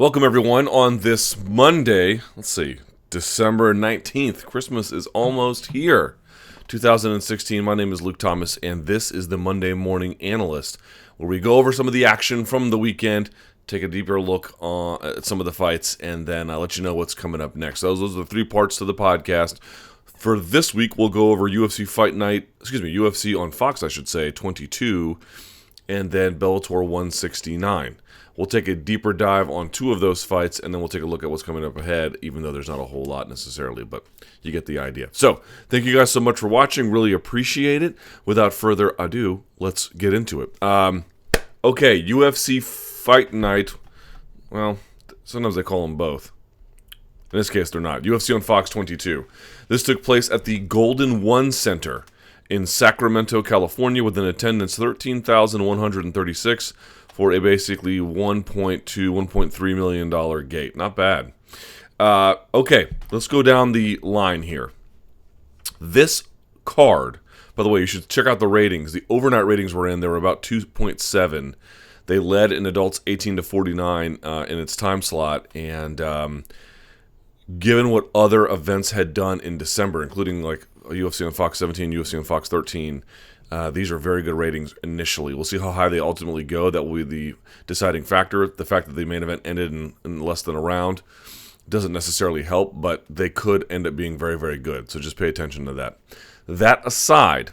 Welcome, everyone, on this Monday, December 19th. Christmas is almost here. 2016, my name is Luke Thomas, and this is the Monday Morning Analyst, where we go over some of the action from the weekend, take a deeper look at some of the fights, and then I'll let you know what's coming up next. Those are the three parts to the podcast. For this week, we'll go over UFC on Fox, 22, and then Bellator 169. We'll take a deeper dive on two of those fights, and then we'll take a look at what's coming up ahead, even though there's not a whole lot necessarily, but you get the idea. So, thank you guys so much for watching. Really appreciate it. Without further ado, let's get into it. UFC Fight Night. Well, sometimes they call them both. In this case, they're not. UFC on Fox 22. This took place at the Golden One Center in Sacramento, California, with an attendance 13,136 for a basically $1.3 million gate. Not bad. Okay, let's go down the line here. This card, by the way, you should check out the ratings. The overnight ratings were in. They were about 2.7. They led in adults 18 to 49 in its time slot. And given what other events had done in December, including like UFC on Fox 17, UFC on Fox 13, these are very good ratings initially. We'll see how high they ultimately go. That will be the deciding factor. The fact that the main event ended in less than a round doesn't necessarily help, but they could end up being very, very good. So just pay attention to that. That aside,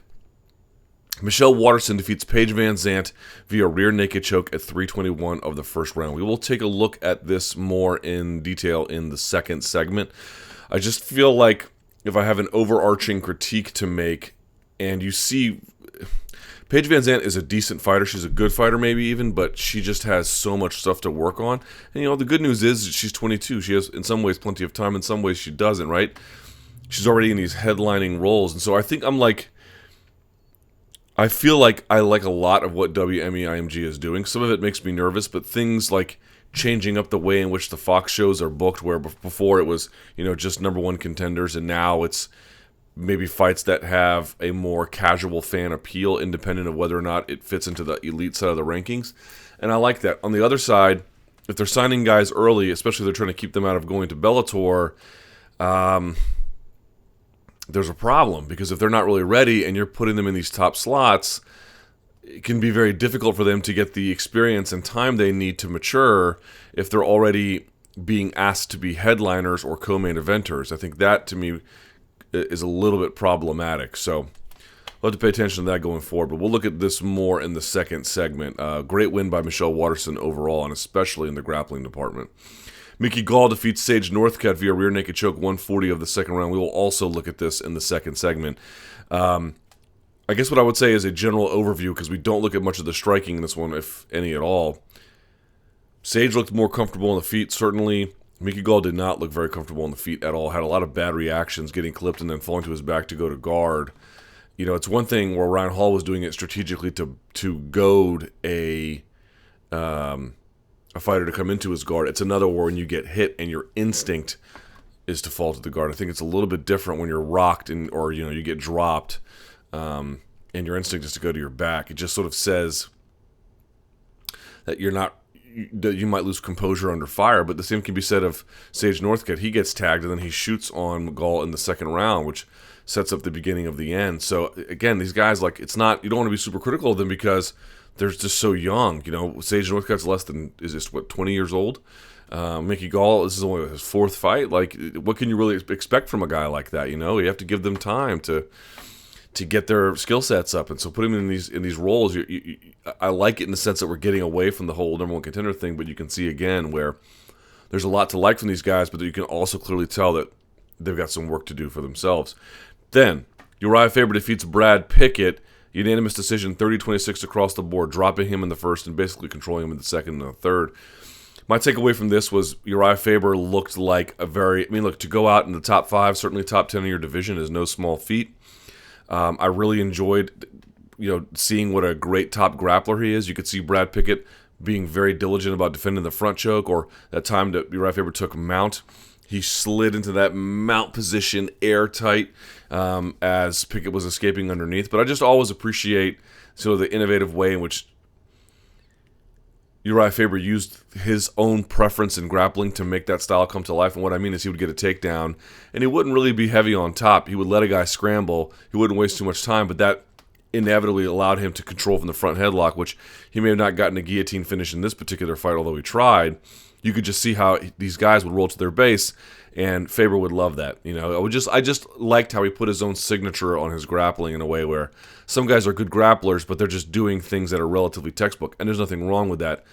Michelle Waterson defeats Paige VanZant via rear naked choke at 3:21 of the first round. We will take a look at this more in detail in the second segment. I just feel like if I have an overarching critique to make, and you see Paige VanZant is a decent fighter. She's a good fighter maybe even, but she just has so much stuff to work on. And, the good news is she's 22. She has, in some ways, plenty of time. In some ways, she doesn't, right? She's already in these headlining roles. And so I think I feel like I like a lot of what WME-IMG is doing. Some of it makes me nervous, but things like changing up the way in which the Fox shows are booked, where before it was, just number one contenders, and now it's maybe fights that have a more casual fan appeal, independent of whether or not it fits into the elite side of the rankings. And I like that. On the other side, if they're signing guys early, especially if they're trying to keep them out of going to Bellator, there's a problem, because if they're not really ready and you're putting them in these top slots, it can be very difficult for them to get the experience and time they need to mature if they're already being asked to be headliners or co-main eventers. I think that, to me, is a little bit problematic. So we'll have to pay attention to that going forward. But we'll look at this more in the second segment. Great win by Michelle Waterson overall, and especially in the grappling department. Mickey Gall defeats Sage Northcutt via rear naked choke 140 of the second round. We will also look at this in the second segment. I guess what I would say is a general overview, because we don't look at much of the striking in this one, if any at all. Sage looked more comfortable on the feet, certainly. Mickey Gall did not look very comfortable on the feet at all. Had a lot of bad reactions, getting clipped and then falling to his back to go to guard. It's one thing where Ryan Hall was doing it strategically to goad a fighter to come into his guard. It's another where when you get hit and your instinct is to fall to the guard. I think it's a little bit different when you're rocked or you get dropped, and your instinct is to go to your back. It just sort of says that you might lose composure under fire, but the same can be said of Sage Northcutt. He gets tagged, and then he shoots on Gall in the second round, which sets up the beginning of the end. So, again, these guys, it's not, you don't want to be super critical of them because they're just so young. Sage Northcutt's 20 years old? Mickey Gall, this is only his fourth fight. What can you really expect from a guy like that? You have to give them time to get their skill sets up, and so put him in these roles. I like it in the sense that we're getting away from the whole number one contender thing, but you can see again where there's a lot to like from these guys, but you can also clearly tell that they've got some work to do for themselves. Then Urijah Faber defeats Brad Pickett, unanimous decision, 30-26 across the board, dropping him in the first and basically controlling him in the second and the third. My takeaway from this was Urijah Faber looked like to go out in the top 5, certainly top 10 in your division is no small feat. I really enjoyed, seeing what a great top grappler he is. You could see Brad Pickett being very diligent about defending the front choke, or that time that Urijah Faber took mount. He slid into that mount position airtight as Pickett was escaping underneath. But I just always appreciate sort of the innovative way in which Urijah Faber used his own preference in grappling to make that style come to life. And what I mean is he would get a takedown, and he wouldn't really be heavy on top. He would let a guy scramble. He wouldn't waste too much time, but that inevitably allowed him to control from the front headlock, which he may have not gotten a guillotine finish in this particular fight, although he tried. You could just see how these guys would roll to their base, and Faber would love that. I just liked how he put his own signature on his grappling in a way where some guys are good grapplers, but they're just doing things that are relatively textbook, and there's nothing wrong with that.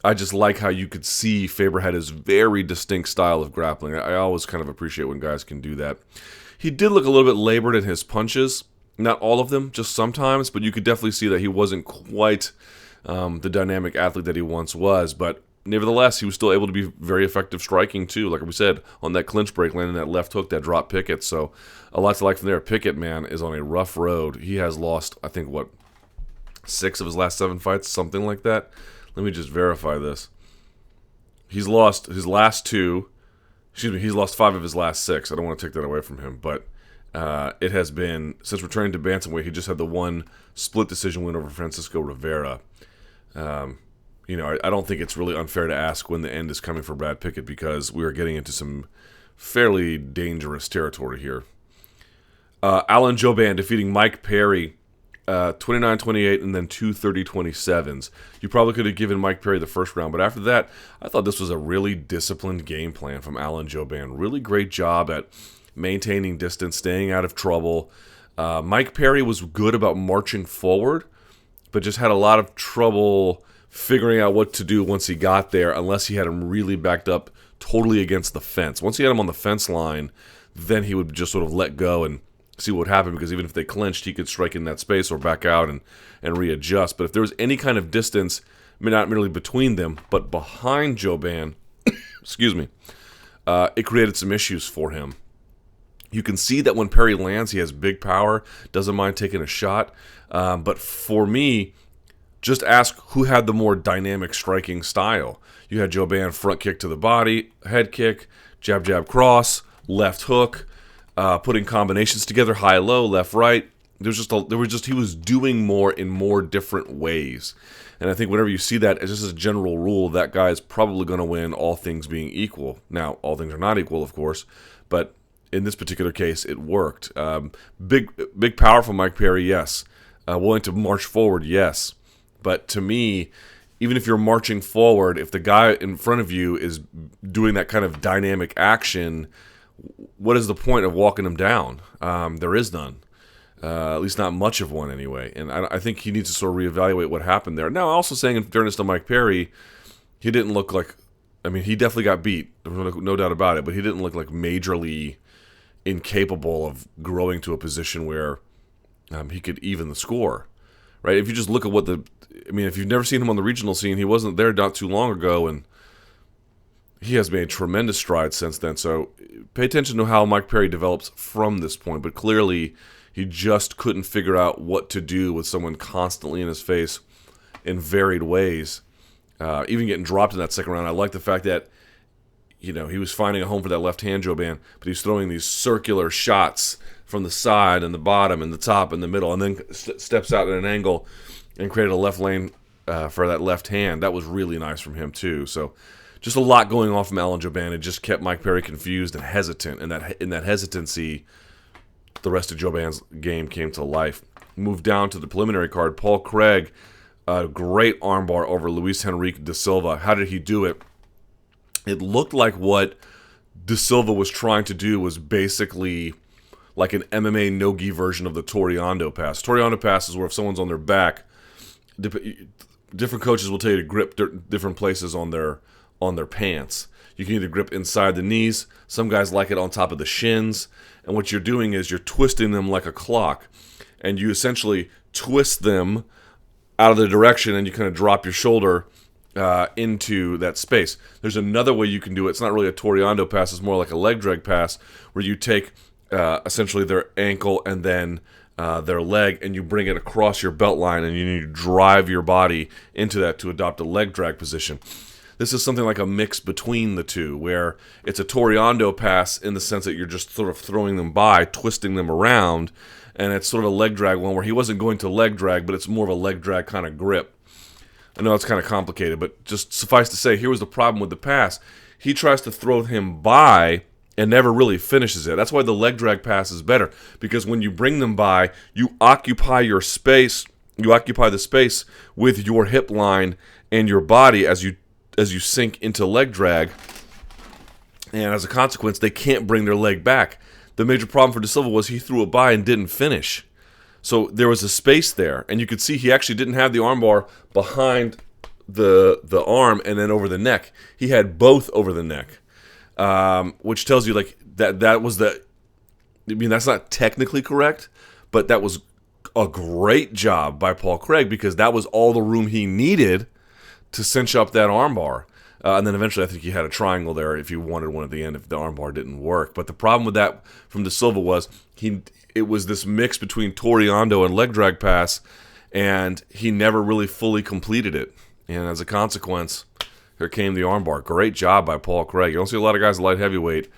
I just like how you could see Faber had his very distinct style of grappling. I always kind of appreciate when guys can do that. He did look a little bit labored in his punches. Not all of them, just sometimes, but you could definitely see that he wasn't quite the dynamic athlete that he once was. But nevertheless, he was still able to be very effective striking, too. Like we said, on that clinch break, landing that left hook that dropped Pickett. So a lot to like from there. Pickett, man, is on a rough road. He has lost, I think, 6 of his last 7 fights? Something like that. Let me just verify this. He's lost his last 2. He's lost 5 of his last 6. I don't want to take that away from him, but it has been, since returning to bantamweight, he just had the one split decision win over Francisco Rivera. I don't think it's really unfair to ask when the end is coming for Brad Pickett because we are getting into some fairly dangerous territory here. Alan Jouban defeating Mike Perry 29-28 and then 2 30-27s. You probably could have given Mike Perry the first round, but after that, I thought this was a really disciplined game plan from Alan Jouban. Really great job at maintaining distance, staying out of trouble. Mike Perry was good about marching forward, but just had a lot of trouble figuring out what to do once he got there, unless he had him really backed up totally against the fence. Once he had him on the fence line, then he would just sort of let go and see what happened, because even if they clinched, he could strike in that space or back out and readjust. But if there was any kind of distance, not merely between them, but behind Jouban, excuse me, it created some issues for him. You can see that when Perry lands, he has big power, doesn't mind taking a shot. But for me, just ask who had the more dynamic striking style. You had Jouban front kick to the body, head kick, jab, jab, cross, left hook, putting combinations together, high, low, left, right. He was doing more in more different ways. And I think whenever you see that, as just as a general rule, that guy is probably going to win, all things being equal. Now, all things are not equal, of course, but in this particular case, it worked. Big, powerful Mike Perry, yes. Willing to march forward, yes. But to me, even if you're marching forward, if the guy in front of you is doing that kind of dynamic action, what is the point of walking him down? There is none. At least not much of one anyway. And I think he needs to sort of reevaluate what happened there. Now, also saying in fairness to Mike Perry, he didn't look like, he definitely got beat, no doubt about it, but he didn't look like majorly incapable of growing to a position where he could even the score, right? If you just look at if you've never seen him on the regional scene, he wasn't there not too long ago, and he has made tremendous strides since then. So pay attention to how Mike Perry develops from this point, but clearly he just couldn't figure out what to do with someone constantly in his face in varied ways. Even getting dropped in that second round, I like the fact that he was finding a home for that left hand Jouban, but he's throwing these circular shots from the side and the bottom and the top and the middle, and then steps out at an angle and created a left lane for that left hand. That was really nice from him too. So just a lot going on from Alan Jouban. It just kept Mike Perry confused and hesitant, and in that hesitancy, the rest of Jouban's game came to life. Moved down to the preliminary card. Paul Craig, a great armbar over Luis Henrique da Silva. How did he do it? It looked like what da Silva was trying to do was basically like an MMA no-gi version of the Toreando pass. Toreando pass is where if someone's on their back, different coaches will tell you to grip different places on their pants. You can either grip inside the knees. Some guys like it on top of the shins. And what you're doing is you're twisting them like a clock. And you essentially twist them out of the direction, and you kind of drop your shoulder into that space. There's another way you can do it. It's not really a Toreando pass. It's more like a leg drag pass, where you take essentially their ankle and then their leg, and you bring it across your belt line, and you need to drive your body into that to adopt a leg drag position. This is something like a mix between the two, where it's a Toreando pass in the sense that you're just sort of throwing them by, twisting them around, and it's sort of a leg drag one where he wasn't going to leg drag, but it's more of a leg drag kind of grip. I know it's kind of complicated, but just suffice to say, here was the problem with the pass. He tries to throw him by and never really finishes it. That's why the leg drag pass is better, because when you bring them by, you occupy your space. You occupy the space with your hip line and your body as you sink into leg drag, and as a consequence, they can't bring their leg back. The major problem for De Silva was he threw it by and didn't finish. So there was a space there, and you could see he actually didn't have the armbar behind the arm and then over the neck. He had both over the neck, which tells you like that was the. I mean, that's not technically correct, but that was a great job by Paul Craig, because that was all the room he needed to cinch up that armbar. And then eventually I think he had a triangle there if you wanted one at the end if the armbar didn't work. But the problem with that from De Silva was it was this mix between Toreando and leg drag pass, and he never really fully completed it. And as a consequence, here came the armbar. Great job by Paul Craig. You don't see a lot of guys at light heavyweight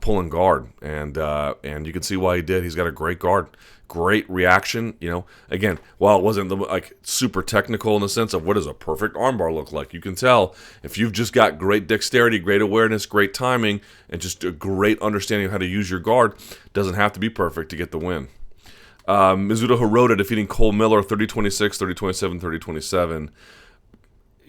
pulling guard, and you can see why he did. He's got a great guard. Great reaction, Again, while it wasn't like super technical in the sense of what does a perfect armbar look like, you can tell if you've just got great dexterity, great awareness, great timing, and just a great understanding of how to use your guard. Doesn't have to be perfect to get the win. Mizuto Hirota defeating Cole Miller 30-26, 30-27,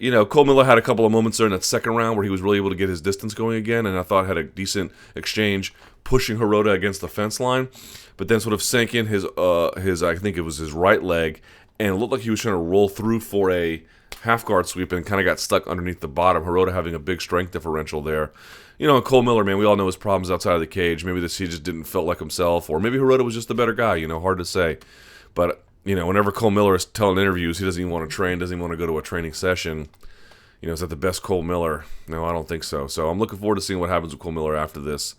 30-27. Cole Miller had a couple of moments there in that second round where he was really able to get his distance going again, and I thought had a decent exchange pushing Hirota against the fence line, but then sort of sank in his I think it was his right leg, and it looked like he was trying to roll through for a half guard sweep and kind of got stuck underneath the bottom. Hirota having a big strength differential there. And Cole Miller, man, we all know his problems outside of the cage. Maybe he just didn't feel like himself, or maybe Hirota was just the better guy. Hard to say, but whenever Cole Miller is telling interviews, he doesn't even want to train, doesn't even want to go to a training session. Is that the best Cole Miller? No, I don't think so. So I'm looking forward to seeing what happens with Cole Miller after this.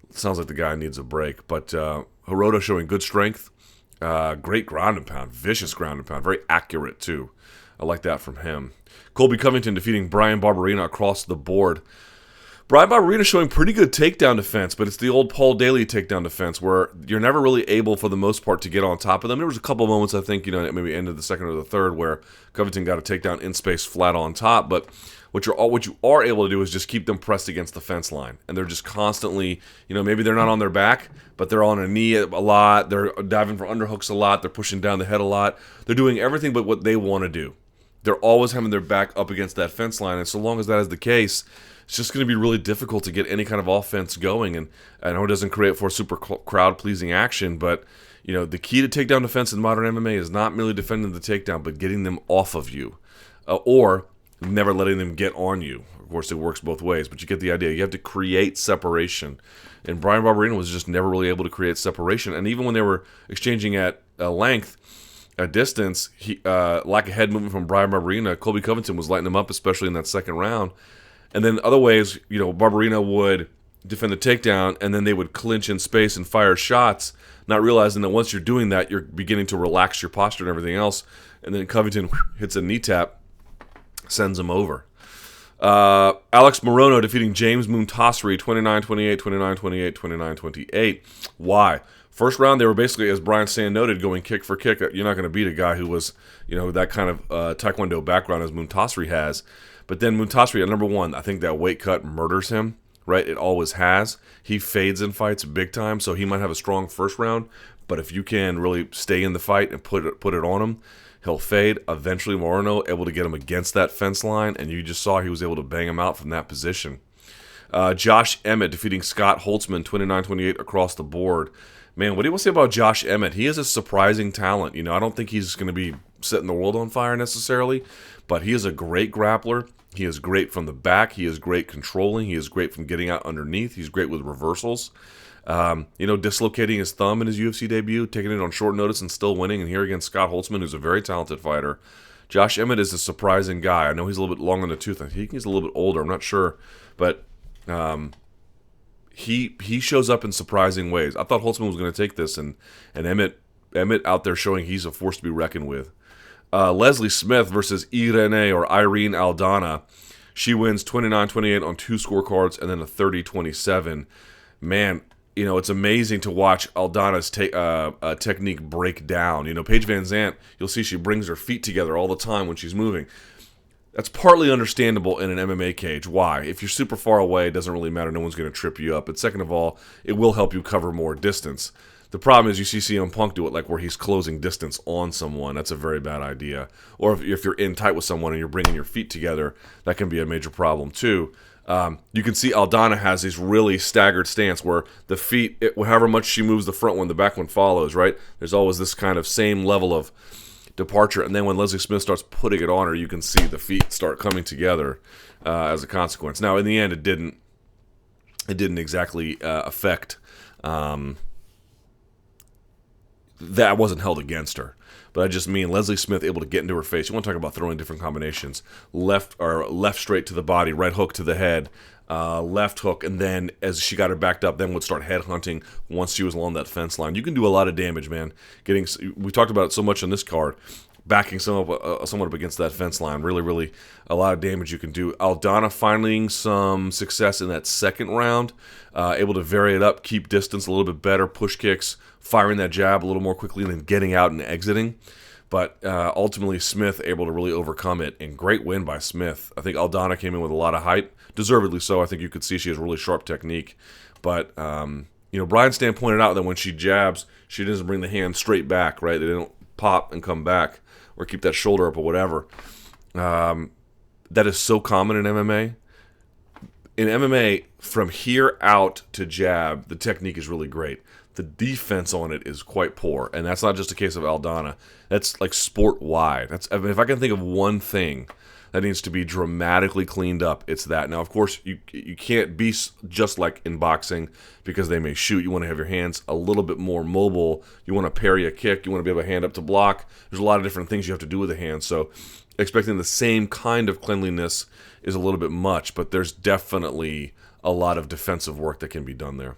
It sounds like the guy needs a break. But Hirota showing good strength, great ground and pound, vicious ground and pound, very accurate too. I like that from him. Colby Covington defeating Brian Barberina across the board. Brian Barberina showing pretty good takedown defense, but it's the old Paul Daly takedown defense where you're never really able, for the most part, to get on top of them. There was a couple of moments, I think, maybe end of the second or the third, where Covington got a takedown in space flat on top. But what you are able to do is just keep them pressed against the fence line, and they're just constantly, maybe they're not on their back, but they're on a knee a lot. They're diving for underhooks a lot. They're pushing down the head a lot. They're doing everything but what they want to do. They're always having their back up against that fence line, and so long as that is the case, it's just going to be really difficult to get any kind of offense going. And I know it doesn't create for super crowd-pleasing action, but the key to takedown defense in modern MMA is not merely defending the takedown, but getting them off of you, or never letting them get on you. Of course, it works both ways, but you get the idea. You have to create separation, and Brian Barberina was just never really able to create separation. And even when they were exchanging at length, a distance, lack of head movement from Brian Barberina, Colby Covington was lighting him up, especially in that second round. And then other ways, Barberina would defend the takedown, and then they would clinch in space and fire shots, not realizing that once you're doing that, you're beginning to relax your posture and everything else. And then Covington hits a knee tap, sends him over. Alex Morono defeating James Muntasiri 29-28, 29-28, 29-28. Why? First round, they were basically, as Brian Sand noted, going kick for kick. You're not going to beat a guy who was, that kind of Taekwondo background as Muntasiri has. But then Muntasiri, at number one, I think that weight cut murders him, right? It always has. He fades in fights big time, so he might have a strong first round. But if you can really stay in the fight and put it on him, he'll fade. Eventually, Morono able to get him against that fence line, and you just saw he was able to bang him out from that position. Josh Emmett defeating Scott Holtzman 29-28 across the board. Man, what do you want to say about Josh Emmett? He is a surprising talent. I don't think he's going to be setting the world on fire necessarily, but he is a great grappler. He is great from the back. He is great controlling. He is great from getting out underneath. He's great with reversals. Dislocating his thumb in his UFC debut, taking it on short notice and still winning. And here against Scott Holtzman, who's a very talented fighter. Josh Emmett is a surprising guy. I know he's a little bit long in the tooth. I think he's a little bit older. I'm not sure. But he shows up in surprising ways. I thought Holtzman was going to take this, and Emmett out there showing he's a force to be reckoned with. Leslie Smith versus Irene Aldana. She wins 29-28 on 2 scorecards and then a 30-27. Man, it's amazing to watch Aldana's technique break down. Paige VanZant, you'll see she brings her feet together all the time when she's moving. That's partly understandable in an MMA cage. Why? If you're super far away, it doesn't really matter. No one's going to trip you up. But second of all, it will help you cover more distance. The problem is you see CM Punk do it like where he's closing distance on someone. That's a very bad idea. Or if you're in tight with someone and you're bringing your feet together, that can be a major problem too. You can see Aldana has this really staggered stance where the feet, however much she moves the front one, the back one follows, right? There's always this kind of same level of departure, and then when Leslie Smith starts putting it on her, you can see the feet start coming together as a consequence. Now, in the end, it didn't exactly affect that wasn't held against her. But I just mean Leslie Smith able to get into her face. You want to talk about throwing different combinations: left straight to the body, right hook to the head, left hook, and then as she got her backed up, then would start head hunting once she was along that fence line. You can do a lot of damage, man. We talked about it so much on this card. Backing someone up against that fence line, really a lot of damage you can do. Aldana finding some success in that second round, able to vary it up, keep distance a little bit better, push kicks, firing that jab a little more quickly, and then getting out and exiting. But ultimately, Smith able to really overcome it, and great win by Smith. I think Aldana came in with a lot of height, deservedly so. I think you could see she has really sharp technique. But, Brian Stan pointed out that when she jabs, she doesn't bring the hand straight back, right? They don't pop and come back or keep that shoulder up or whatever. That is so common in MMA. In MMA, from here out to jab, the technique is really great. The defense on it is quite poor, and that's not just a case of Aldana. That's like sport-wide. If I can think of one thing that needs to be dramatically cleaned up, it's that. Now, of course, you can't be just like in boxing because they may shoot. You want to have your hands a little bit more mobile. You want to parry a kick. You want to be able to hand up to block. There's a lot of different things you have to do with the hands. So expecting the same kind of cleanliness is a little bit much, but there's definitely a lot of defensive work that can be done there.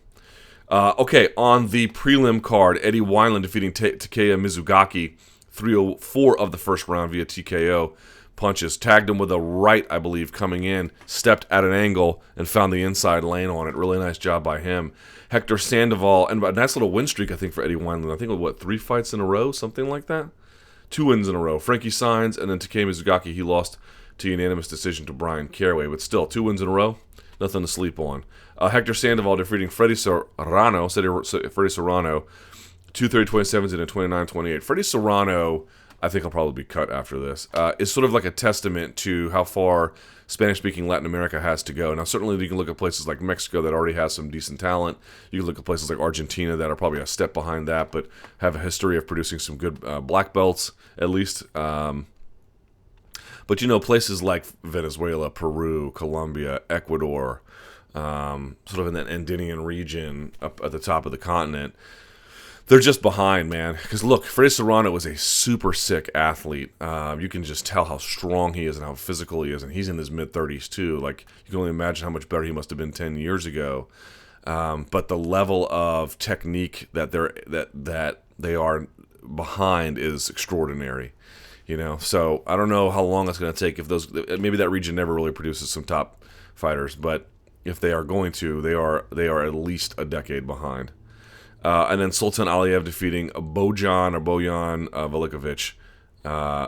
Okay, on the prelim card, Eddie Wineland defeating Takeya Mizugaki 304 of the first round via TKO punches. Tagged him with a right, I believe, coming in, stepped at an angle, and found the inside lane on it. Really nice job by him. Hector Sandoval, and a nice little win streak, I think, for Eddie Wineland. I think it was, 3 fights in a row, something like that? 2 wins in a row. Frankie Saenz, and then Takeya Mizugaki, he lost to unanimous decision to Brian Caraway. But still, 2 wins in a row, nothing to sleep on. Hector Sandoval defeating Freddy Serrano, 230-27 and a 29-28. Freddy Serrano, I think I'll probably be cut after this, is sort of like a testament to how far Spanish-speaking Latin America has to go. Now, certainly you can look at places like Mexico that already has some decent talent. You can look at places like Argentina that are probably a step behind that, but have a history of producing some good black belts, at least. But, places like Venezuela, Peru, Colombia, Ecuador, sort of in that Andean region up at the top of the continent, they're just behind, man. Because look, Freddy Serrano is a super sick athlete. You can just tell how strong he is and how physical he is, and he's in his mid-30s too. Like, you can only imagine how much better he must have been 10 years ago. But the level of technique that they are behind is extraordinary. So I don't know how long it's going to take. Maybe that region never really produces some top fighters, but if they are going to, they are at least a decade behind. And then Sultan Aliyev defeating Bojan Velikovic.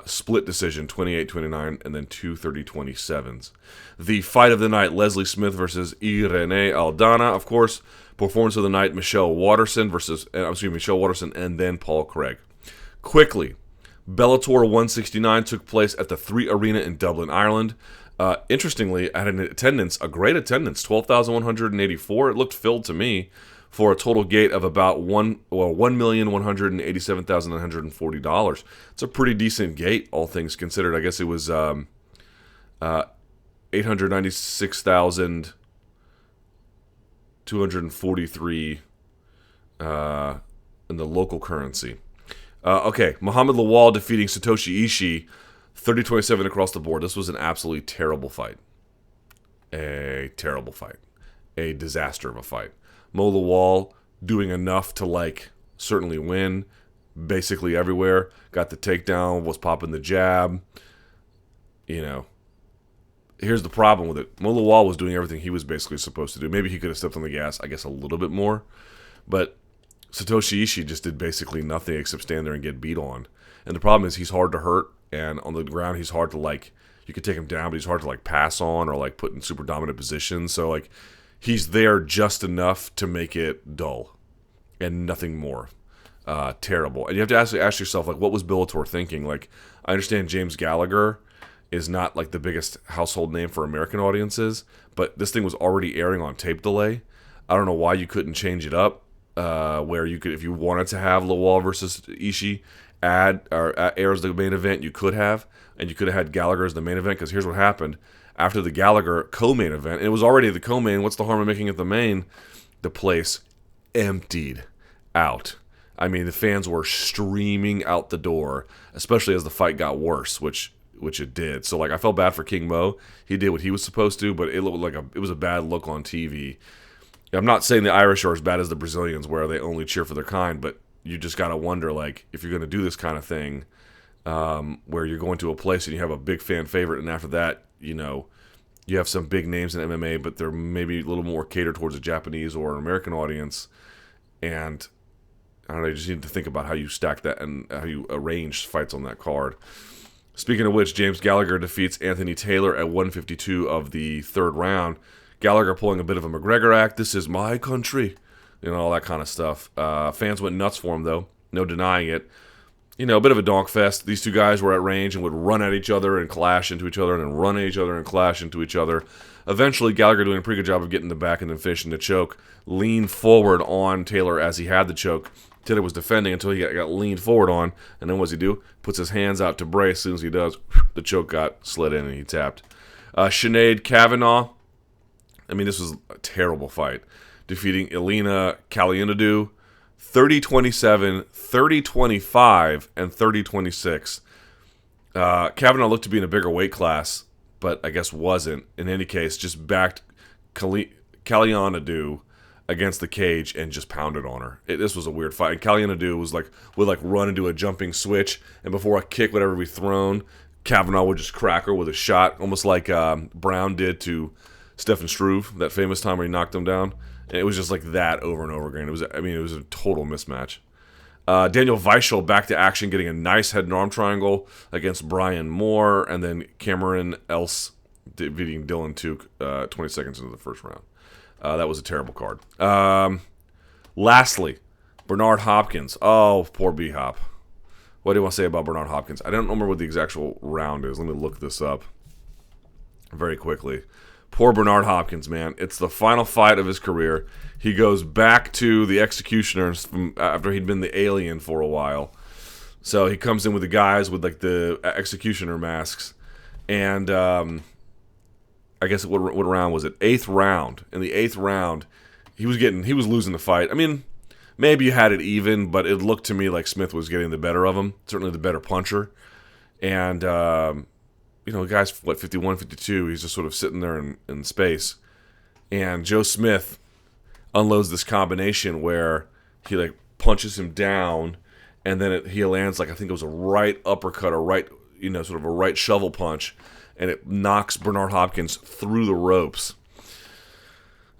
Split decision, 28-29, and then 230-27s. The fight of the night, Leslie Smith versus Irene Aldana. Of course, performance of the night, Michelle Waterson, and then Paul Craig. Quickly, Bellator 169 took place at the 3 Arena in Dublin, Ireland. Interestingly, at a great attendance, 12,184. It looked filled to me, for a total gate of about $1,187,940. It's a pretty decent gate, all things considered. I guess it was 896,243 in the local currency. Okay, Muhammad Lawal defeating Satoshi Ishii 30-27 across the board. This was an absolutely terrible fight. A terrible fight. A disaster of a fight. Mo Lawal doing enough to, certainly win basically everywhere. Got the takedown, was popping the jab. Here's the problem with it. Mo Lawal was doing everything he was basically supposed to do. Maybe he could have stepped on the gas, I guess, a little bit more. But Satoshi Ishii just did basically nothing except stand there and get beat on. And the problem is he's hard to hurt, and on the ground he's hard to, you could take him down, but he's hard to like pass on or like put in super dominant positions. So like he's there just enough to make it dull and nothing more. Terrible. And you have to ask yourself, like, what was Bellator thinking? Like, I understand James Gallagher is not like the biggest household name for American audiences, but this thing was already airing on tape delay. I don't know why you couldn't change it up, where you could, if you wanted to have Lawal versus Ishii air as the main event, you could have, and you could have had Gallagher as the main event, because here's what happened. After the Gallagher co-main event, and it was already the co-main, what's the harm of making it the main? The place emptied out. I mean, the fans were streaming out the door, especially as the fight got worse, which it did. So, like, I felt bad for King Mo. He did what he was supposed to, but it looked like it was a bad look on TV. I'm not saying the Irish are as bad as the Brazilians, where they only cheer for their kind, but you just got to wonder, like, if you're going to do this kind of thing, where you're going to a place and you have a big fan favorite, and after that, you know, you have some big names in MMA, but they're maybe a little more catered towards a Japanese or an American audience, and I don't know, you just need to think about how you stack that and how you arrange fights on that card. Speaking of which, James Gallagher defeats Anthony Taylor at 152 of the third round. Gallagher pulling a bit of a McGregor act. This is my country. You know, all that kind of stuff. Fans went nuts for him, though. No denying it. You know, a bit of a donk fest. These two guys were at range and would run at each other and clash into each other, and then run at each other and clash into each other. Eventually, Gallagher doing a pretty good job of getting the back and then finishing the choke. Leaned forward on Taylor as he had the choke. Taylor was defending until he got leaned forward on, and then what does he do? Puts his hands out to brace. As soon as he does, the choke got slid in and he tapped. Sinead Kavanagh. I mean, this was a terrible fight. Defeating Elena Kalianidou 30-27, 30-25, and 30-26. Kavanagh looked to be in a bigger weight class, but I guess wasn't. In any case, just backed Kalianidou against the cage and just pounded on her. This was a weird fight. And Kalianidou would run into a jumping switch, and before a kick would ever be thrown, Kavanagh would just crack her with a shot, almost like Brown did to Stefan Struve, that famous time where he knocked him down. And it was just like that over and over again. It was a total mismatch. Daniel Weichel back to action, getting a nice head and arm triangle against Brian Moore, and then Cameron Else defeating Dylan Tuke 20 seconds into the first round. That was a terrible card. Lastly, Bernard Hopkins. Oh, poor B-Hop. What do you want to say about Bernard Hopkins? I don't remember what the actual round is. Let me look this up very quickly. Poor Bernard Hopkins, man. It's the final fight of his career. He goes back to the Executioners from after he'd been the Alien for a while. So he comes in with the guys with like the Executioner masks. And I guess what round was it? 8th round. In the 8th round, he was losing the fight. I mean, maybe you had it even, but it looked to me like Smith was getting the better of him. Certainly the better puncher. And you know, the guy's, 51, 52. He's just sort of sitting there in space. And Joe Smith unloads this combination where he, like, punches him down, and then he lands, like, I think it was a right uppercut or right, you know, sort of a right shovel punch, and it knocks Bernard Hopkins through the ropes.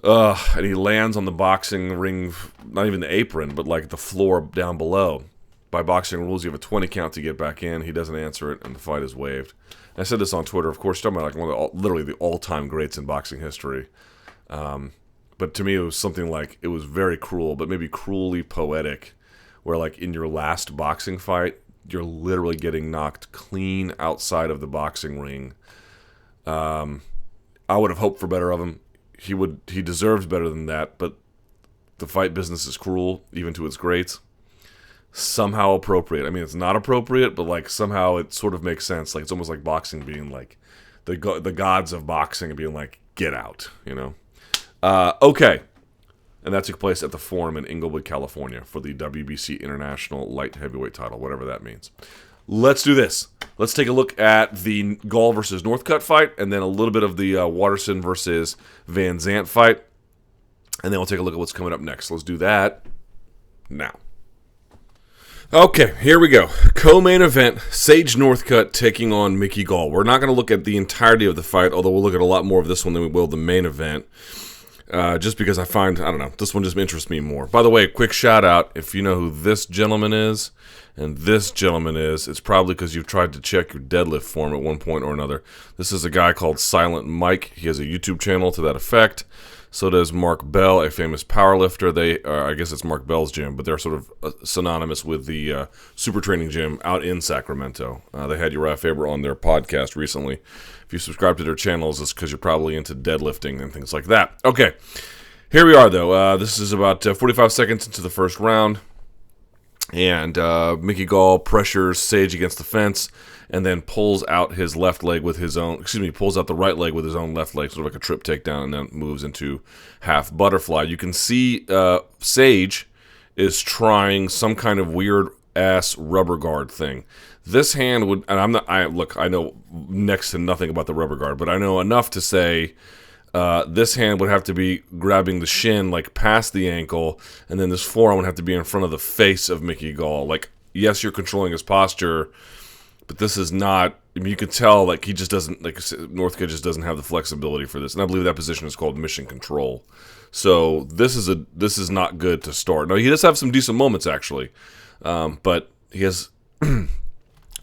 And he lands on the boxing ring, not even the apron, but, like, the floor down below. By boxing rules, you have a 20 count to get back in. He doesn't answer it, and the fight is waived. I said this on Twitter, of course, talking about like literally the all-time greats in boxing history. But to me, it was something like, it was very cruel, but maybe cruelly poetic, where like in your last boxing fight, you're literally getting knocked clean outside of the boxing ring. I would have hoped for better of him. He deserves better than that, but the fight business is cruel, even to its greats. Somehow appropriate. I mean, it's not appropriate, but like somehow it sort of makes sense. Like it's almost like boxing being like the gods of boxing and being like, get out, you know. Okay, and that took place at the Forum in Inglewood, California, for the WBC International Light Heavyweight title, whatever that means. Let's do this. Let's take a look at the Gall versus Northcutt fight, and then a little bit of the Waterson versus VanZant fight, and then we'll take a look at what's coming up next. Let's do that now. Okay, here we go. Co-main event, Sage Northcutt taking on Mickey Gall. We're not going to look at the entirety of the fight, although we'll look at a lot more of this one than we will the main event. just because I don't know, this one just interests me more. By the way, quick shout out, if you know who this gentleman is and this gentleman is, it's probably because you've tried to check your deadlift form at one point or another. This is a guy called Silent Mike. He has a YouTube channel to that effect. So does Mark Bell, a famous powerlifter. I guess it's Mark Bell's gym, but they're sort of synonymous with the super training gym out in Sacramento. They had Urijah Faber on their podcast recently. If you subscribe to their channels, it's because you're probably into deadlifting and things like that. Okay, here we are, though. This is about 45 seconds into the first round, and Mickey Gall pressures Sage against the fence and then pulls out his left leg with his own, pulls out the right leg with his own left leg, sort of like a trip takedown, and then moves into half butterfly. You can see Sage is trying some kind of weird-ass rubber guard thing. This hand would, and I know next to nothing about the rubber guard, but I know enough to say this hand would have to be grabbing the shin, like past the ankle, and then this forearm would have to be in front of the face of Mickey Gall. Like, yes, you're controlling his posture, but this is not, I mean, you can tell, like, he just doesn't, like, Northcutt just doesn't have the flexibility for this. And I believe that position is called mission control. So this is not good to start. Now, he does have some decent moments, actually. But he has,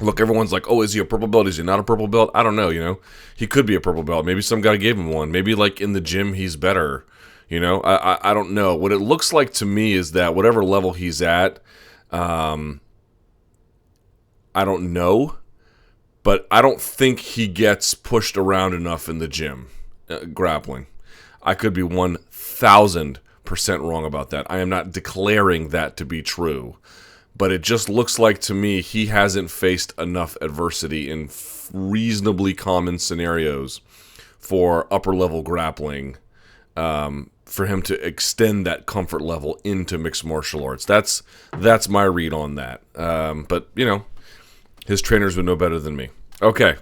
look, everyone's like, oh, is he a purple belt? Is he not a purple belt? I don't know, you know. He could be a purple belt. Maybe some guy gave him one. Maybe, like, in the gym, he's better. You know, I don't know. What it looks like to me is that whatever level he's at, I don't know, but I don't think he gets pushed around enough in the gym grappling. I could be 1,000% wrong about that. I am not declaring that to be true, but it just looks like to me he hasn't faced enough adversity in reasonably common scenarios for upper-level grappling for him to extend that comfort level into mixed martial arts. That's my read on that. But, you know, his trainers would know better than me. Okay.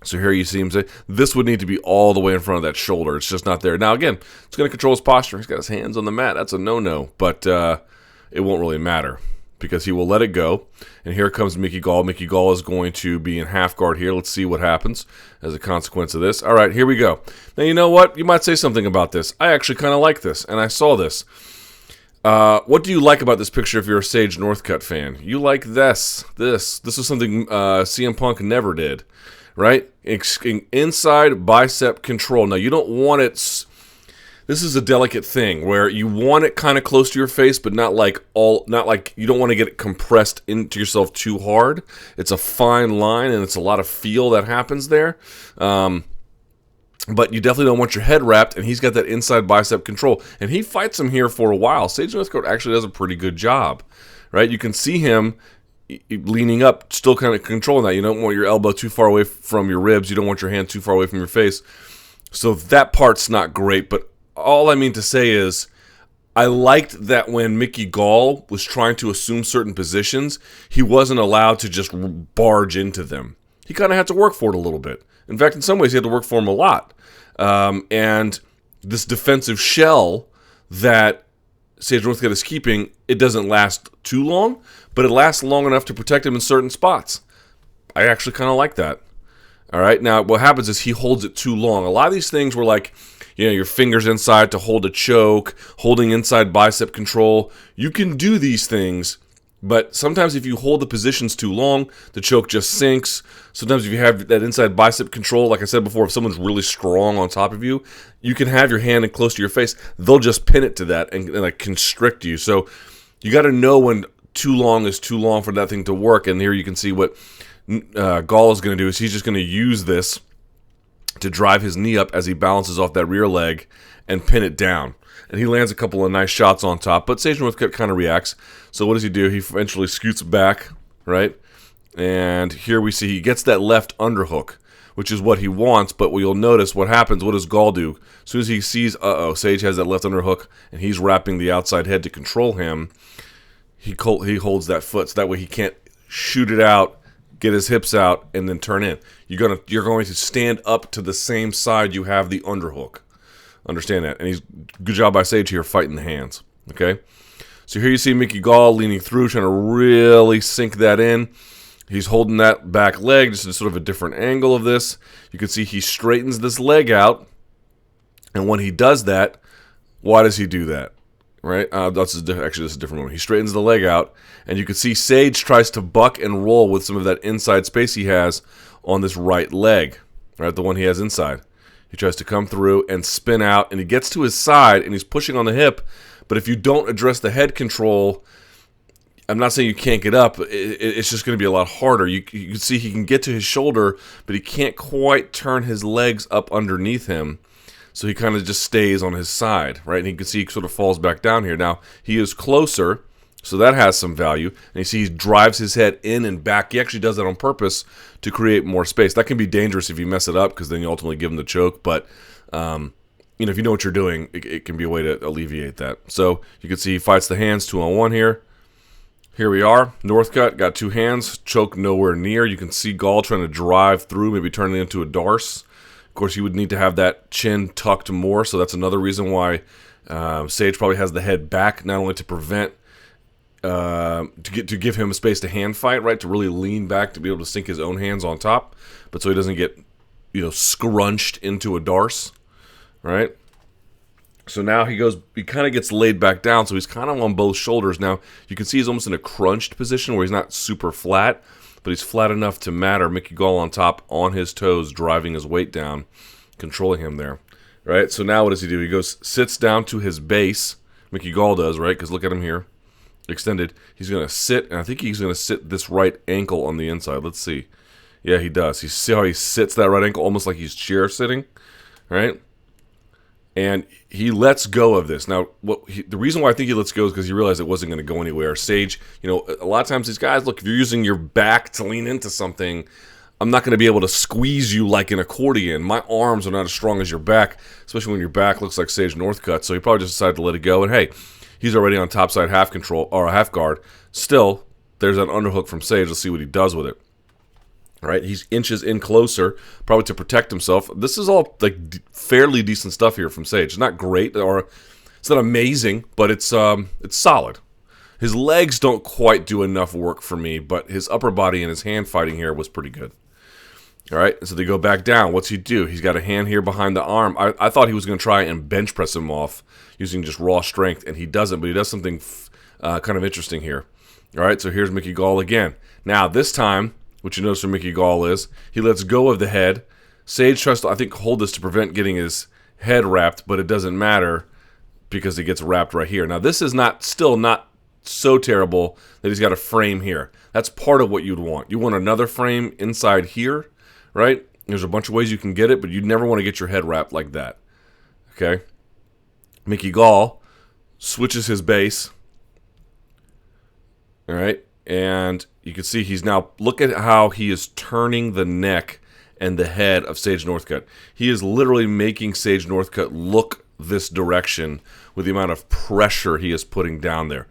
So here you see him say, this would need to be all the way in front of that shoulder. It's just not there. Now, again, it's going to control his posture. He's got his hands on the mat. That's a no-no. But it won't really matter because he will let it go. And here comes Mickey Gall. Mickey Gall is going to be in half guard here. Let's see what happens as a consequence of this. All right, here we go. Now, you know what? You might say something about this. I actually kind of like this, and I saw this. What do you like about this picture if you're a Sage Northcutt fan? You like this. This is something CM Punk never did, right? Inside bicep control. Now, you don't want it... This is a delicate thing where you want it kind of close to your face, but not like you don't want to get it compressed into yourself too hard. It's a fine line, and it's a lot of feel that happens there. But you definitely don't want your head wrapped, and he's got that inside bicep control. And he fights him here for a while. Sage Northcutt actually does a pretty good job, right? You can see him leaning up, still kind of controlling that. You don't want your elbow too far away from your ribs. You don't want your hand too far away from your face. So that part's not great, but all I mean to say is I liked that when Mickey Gall was trying to assume certain positions, he wasn't allowed to just barge into them. He kind of had to work for it a little bit. In fact, in some ways, he had to work for him a lot. And this defensive shell that Sage Northcutt is keeping, it doesn't last too long, but it lasts long enough to protect him in certain spots. I actually kind of like that. All right, now what happens is he holds it too long. A lot of these things were like, you know, your fingers inside to hold a choke, holding inside bicep control. You can do these things, but sometimes if you hold the positions too long, the choke just sinks. Sometimes if you have that inside bicep control, like I said before, if someone's really strong on top of you, you can have your hand close to your face. They'll just pin it to that and like constrict you. So you got to know when too long is too long for that thing to work. And here you can see what Gall is going to do is he's just going to use this to drive his knee up as he balances off that rear leg and pin it down. And he lands a couple of nice shots on top, but Sage Northcutt kind of reacts. So what does he do? He eventually scoots back, right? And here we see he gets that left underhook, which is what he wants, but you'll notice what happens. What does Gall do? As soon as he sees, Sage has that left underhook, and he's wrapping the outside head to control him, he holds that foot, so that way he can't shoot it out, get his hips out, and then turn in. You're going to stand up to the same side you have the underhook. Understand that. And good job by Sage here fighting the hands. Okay? So here you see Mickey Gall leaning through, trying to really sink that in. He's holding that back leg, just in sort of a different angle of this. You can see he straightens this leg out, And when he does that, why does he do that? Right? Actually, this is a different one. He straightens the leg out, and you can see Sage tries to buck and roll with some of that inside space he has on this right leg, right? The one he has inside. He tries to come through and spin out, and he gets to his side, and he's pushing on the hip. But if you don't address the head control, I'm not saying you can't get up. It's just going to be a lot harder. You can see he can get to his shoulder, but he can't quite turn his legs up underneath him. So he kind of just stays on his side, right? And you can see he sort of falls back down here. Now, he is closer, so that has some value. And you see he drives his head in and back. He actually does that on purpose to create more space. That can be dangerous if you mess it up, because then you ultimately give him the choke. But, if you know what you're doing, it can be a way to alleviate that. So you can see he fights the hands 2-on-1 here. Here we are. Northcutt got 2 hands. Choke nowhere near. You can see Gall trying to drive through, maybe turning it into a darce. Of course, you would need to have that chin tucked more, so that's another reason why Sage probably has the head back, not only to prevent, to give him a space to hand fight, right, to really lean back to be able to sink his own hands on top, but so he doesn't get, scrunched into a darce, right? So now he kind of gets laid back down, so he's kind of on both shoulders. Now, you can see he's almost in a crunched position where he's not super flat, but he's flat enough to matter. Mickey Gall on top, on his toes, driving his weight down, controlling him there, right? So now what does he do? He sits down to his base. Mickey Gall does, right? Because look at him here, extended. He's going to sit, and I think he's going to sit this right ankle on the inside. Let's see. Yeah, he does. You see how he sits that right ankle almost like he's chair sitting, right? And he lets go of this. Now, the reason why I think he lets go is because he realized it wasn't going to go anywhere. Sage, a lot of times these guys, look, if you're using your back to lean into something, I'm not going to be able to squeeze you like an accordion. My arms are not as strong as your back, especially when your back looks like Sage Northcutt. So he probably just decided to let it go. And hey, he's already on topside half control or half guard. Still, there's that underhook from Sage. Let's see what he does with it. All right, he inches in closer, probably to protect himself. This is all fairly decent stuff here from Sage. It's not great, or it's not amazing, but it's solid. His legs don't quite do enough work for me, but his upper body and his hand fighting here was pretty good. All right, so they go back down. What's he do? He's got a hand here behind the arm. I thought he was going to try and bench press him off using just raw strength, and he doesn't, but he does something kind of interesting here. All right, so here's Mickey Gall again. Now, this time, what you notice from Mickey Gall is he lets go of the head. Sage tries to, I think, hold this to prevent getting his head wrapped, but it doesn't matter because it gets wrapped right here. Now, this is still not so terrible that he's got a frame here. That's part of what you'd want. You want another frame inside here, right? There's a bunch of ways you can get it, but you'd never want to get your head wrapped like that. Okay? Mickey Gall switches his base. All right? And you can see he's now, look at how he is turning the neck and the head of Sage Northcutt. He is literally making Sage Northcutt look this direction with the amount of pressure he is putting down there.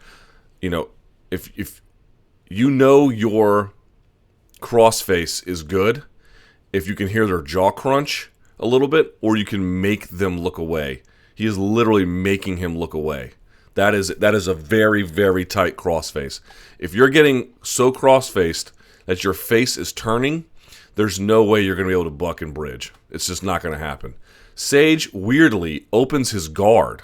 If your crossface is good, if you can hear their jaw crunch a little bit, or you can make them look away. He is literally making him look away. That is a very, very tight crossface. If you're getting so cross-faced that your face is turning, there's no way you're going to be able to buck and bridge. It's just not going to happen. Sage, weirdly, opens his guard.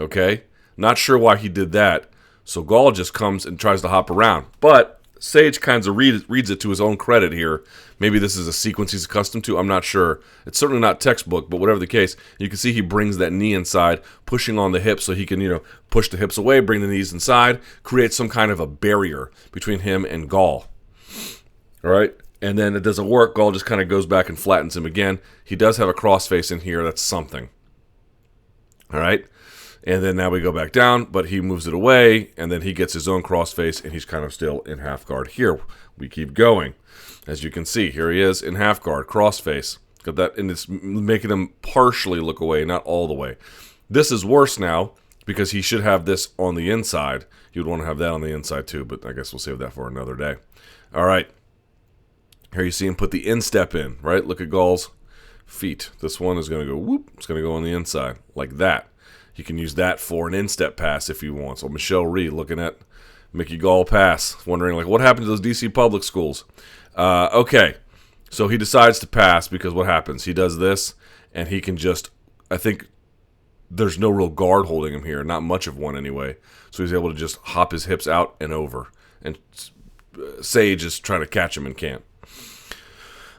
Okay? Not sure why he did that. So Gall just comes and tries to hop around. But Sage kind of reads it to his own credit here. Maybe this is a sequence he's accustomed to. I'm not sure. It's certainly not textbook, but whatever the case, you can see he brings that knee inside, pushing on the hips so he can, push the hips away, bring the knees inside, create some kind of a barrier between him and Gall. All right? And then it doesn't work. Gall just kind of goes back and flattens him again. He does have a crossface in here. That's something. All right? And then now we go back down, but he moves it away, and then he gets his own crossface, and he's kind of still in half guard. Here, we keep going. As you can see, here he is in half guard, crossface. Got that, and it's making him partially look away, not all the way. This is worse now, because he should have this on the inside. He would want to have that on the inside too, but I guess we'll save that for another day. All right. Here you see him put the instep in, right? Look at Gall's feet. This one is going to go whoop. It's going to go on the inside, like that. You can use that for an instep pass if you want. So Michelle Reed looking at Mickey Gall pass, wondering like what happened to those DC public schools. Okay, so he decides to pass because what happens? He does this, and he can just I think there's no real guard holding him here, not much of one anyway. So he's able to just hop his hips out and over. And Sage is trying to catch him and can't.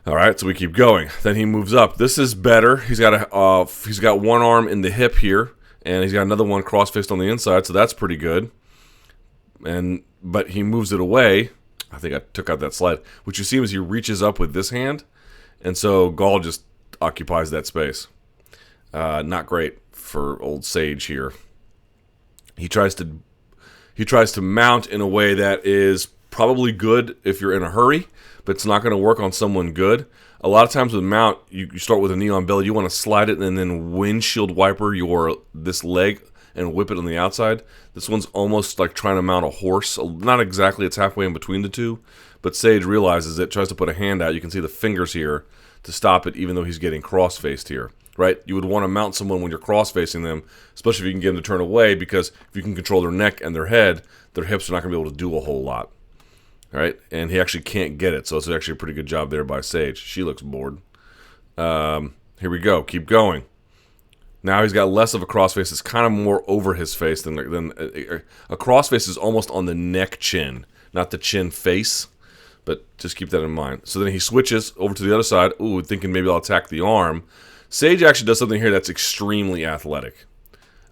All right, so we keep going. Then he moves up. This is better. He's got one arm in the hip here, and he's got another one cross-faced on the inside, so that's pretty good. But he moves it away. I think I took out that slide. What you see is he reaches up with this hand, and so Gall just occupies that space. Not great for old Sage here. He tries to mount in a way that is probably good if you're in a hurry, but it's not going to work on someone good. A lot of times with mount, you start with a knee on belly. You want to slide it and then windshield wiper this leg and whip it on the outside. This one's almost like trying to mount a horse. Not exactly, it's halfway in between the two, but Sage realizes it, tries to put a hand out. You can see the fingers here to stop it, even though he's getting cross-faced here, right? You would want to mount someone when you're cross-facing them, especially if you can get them to turn away, because if you can control their neck and their head, their hips are not going to be able to do a whole lot. All right, and he actually can't get it, so it's actually a pretty good job there by Sage. She looks bored. Here we go. Keep going. Now he's got less of a crossface. It's kind of more over his face than a crossface is almost on the neck chin, not the chin face. But just keep that in mind. So then he switches over to the other side. Ooh, thinking maybe I'll attack the arm. Sage actually does something here that's extremely athletic.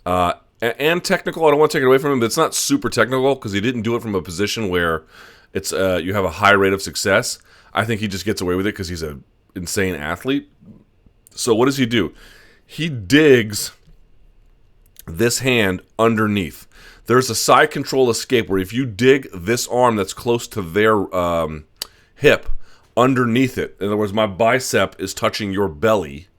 And technical. I don't want to take it away from him, but it's not super technical because he didn't do it from a position where it's you have a high rate of success. I think he just gets away with it because he's an insane athlete. So what does he do? He digs this hand underneath. There's a side control escape where if you dig this arm that's close to their hip underneath it, in other words, my bicep is touching your belly,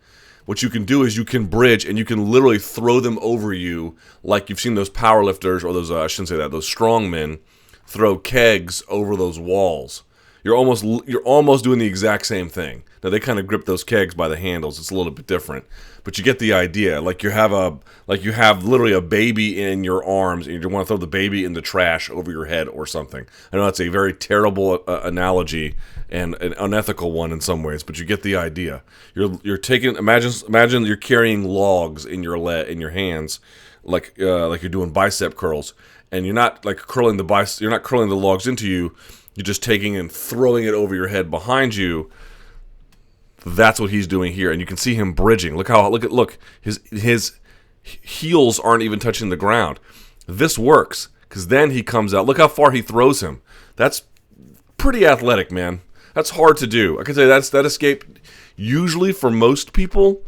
what you can do is you can bridge and you can literally throw them over you like you've seen those powerlifters or those, I shouldn't say that, those strongmen throw kegs over those walls. You're almost doing the exact same thing. Now they kind of grip those kegs by the handles. It's a little bit different, but you get the idea. Like you have literally a baby in your arms, and you want to throw the baby in the trash over your head or something. I know that's a very terrible analogy and an unethical one in some ways, but you get the idea. You're taking imagine you're carrying logs in your hands, like you're doing bicep curls, and you're not like curling you're not curling the logs into you. You're just taking and throwing it over your head behind you. That's what he's doing here, and you can see him bridging. Look. His heels aren't even touching the ground. This works because then he comes out. Look how far he throws him. That's pretty athletic, man. That's hard to do. I can say that escape. Usually, for most people,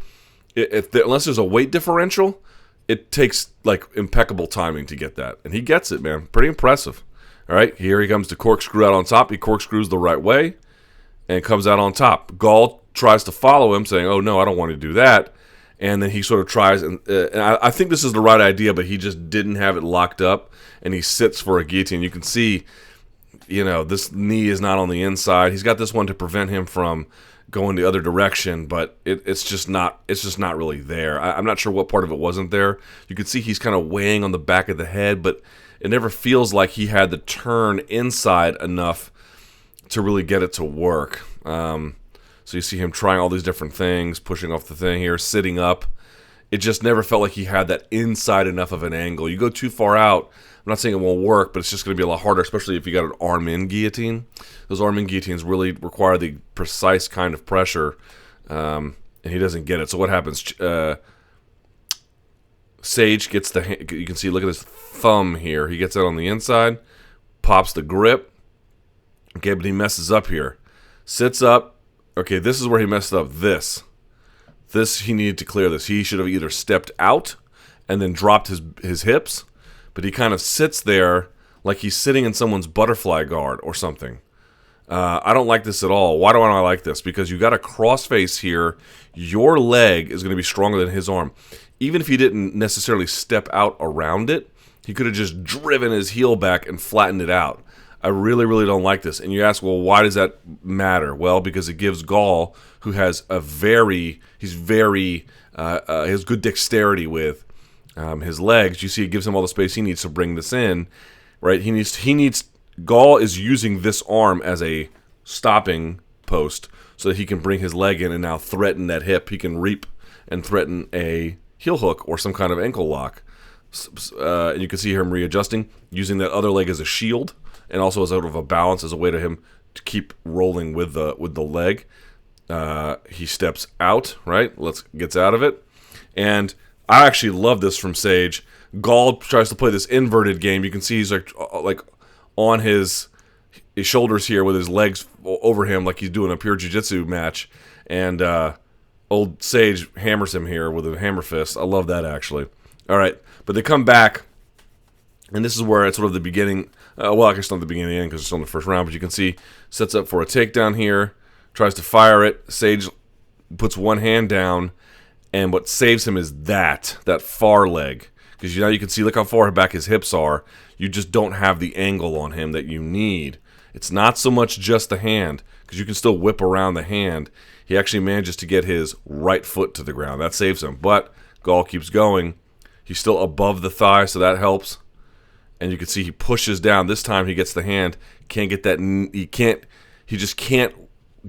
unless there's a weight differential, it takes like impeccable timing to get that, and he gets it, man. Pretty impressive. All right, here he comes to corkscrew out on top. He corkscrews the right way and comes out on top. Gall tries to follow him, saying, oh, no, I don't want to do that. And then he sort of tries, and I think this is the right idea, but he just didn't have it locked up, and he sits for a guillotine. You can see, this knee is not on the inside. He's got this one to prevent him from going the other direction, but it's just not really there. I'm not sure what part of it wasn't there. You can see he's kind of weighing on the back of the head, but it never feels like he had the turn inside enough to really get it to work. So you see him trying all these different things, pushing off the thing here, sitting up. It just never felt like he had that inside enough of an angle. You go too far out, I'm not saying it won't work, but it's just going to be a lot harder, especially if you got an arm-in guillotine. Those arm-in guillotines really require the precise kind of pressure, and he doesn't get it. So what happens? Sage gets you can see, look at his thumb here. He gets it on the inside, pops the grip. Okay, but he messes up here. Sits up. Okay, this is where he messed up. This he needed to clear this. He should have either stepped out and then dropped his hips, but he kind of sits there like he's sitting in someone's butterfly guard or something. I don't like this at all. Why don't I like this? Because you got a crossface here. Your leg is going to be stronger than his arm. Even if he didn't necessarily step out around it, he could have just driven his heel back and flattened it out. I really, really don't like this. And you ask, well, why does that matter? Well, because it gives Gall, who has he has good dexterity with his legs. You see, it gives him all the space he needs to bring this in, right? Gall is using this arm as a stopping post so that he can bring his leg in and now threaten that hip. He can reap and threaten a heel hook or some kind of ankle lock. And you can see him readjusting, using that other leg as a shield, and also as out of a balance as a way to him to keep rolling with the leg. He steps out, right? Gets out of it. And I actually love this from Sage. Gall tries to play this inverted game. You can see he's like on his shoulders here with his legs over him like he's doing a pure jiu-jitsu match. And old Sage hammers him here with a hammer fist. I love that, actually. All right, but they come back, and this is where it's sort of the beginning. Well, I guess not the beginning of the end because it's still in the first round, but you can see sets up for a takedown here, tries to fire it. Sage puts one hand down, and what saves him is that far leg. Because now you can see, look how far back his hips are. You just don't have the angle on him that you need. It's not so much just the hand, because you can still whip around the hand. He actually manages to get his right foot to the ground. That saves him. But Gall keeps going. He's still above the thigh, so that helps. And you can see he pushes down. This time he gets the hand. Can't get that. He just can't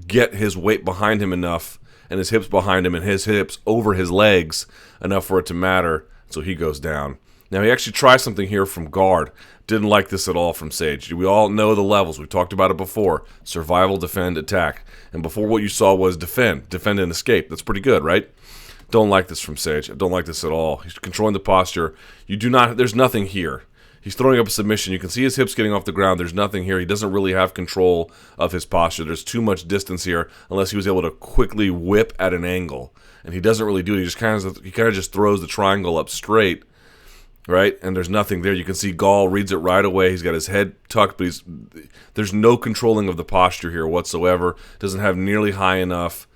get his weight behind him enough, and his hips behind him, and his hips over his legs enough for it to matter. So he goes down. Now he actually tries something here from guard. Didn't like this at all from Sage. We all know the levels. We've talked about it before. Survival, defend, attack. And before, what you saw was defend and escape. That's pretty good, right? Don't like this from Sage. I don't like this at all. He's controlling the posture. There's nothing here. He's throwing up a submission. You can see his hips getting off the ground. There's nothing here. He doesn't really have control of his posture. There's too much distance here unless he was able to quickly whip at an angle. And he doesn't really do it. He kind of just throws the triangle up straight, right? And there's nothing there. You can see Gall reads it right away. He's got his head tucked, but there's no controlling of the posture here whatsoever. Doesn't have nearly high enough.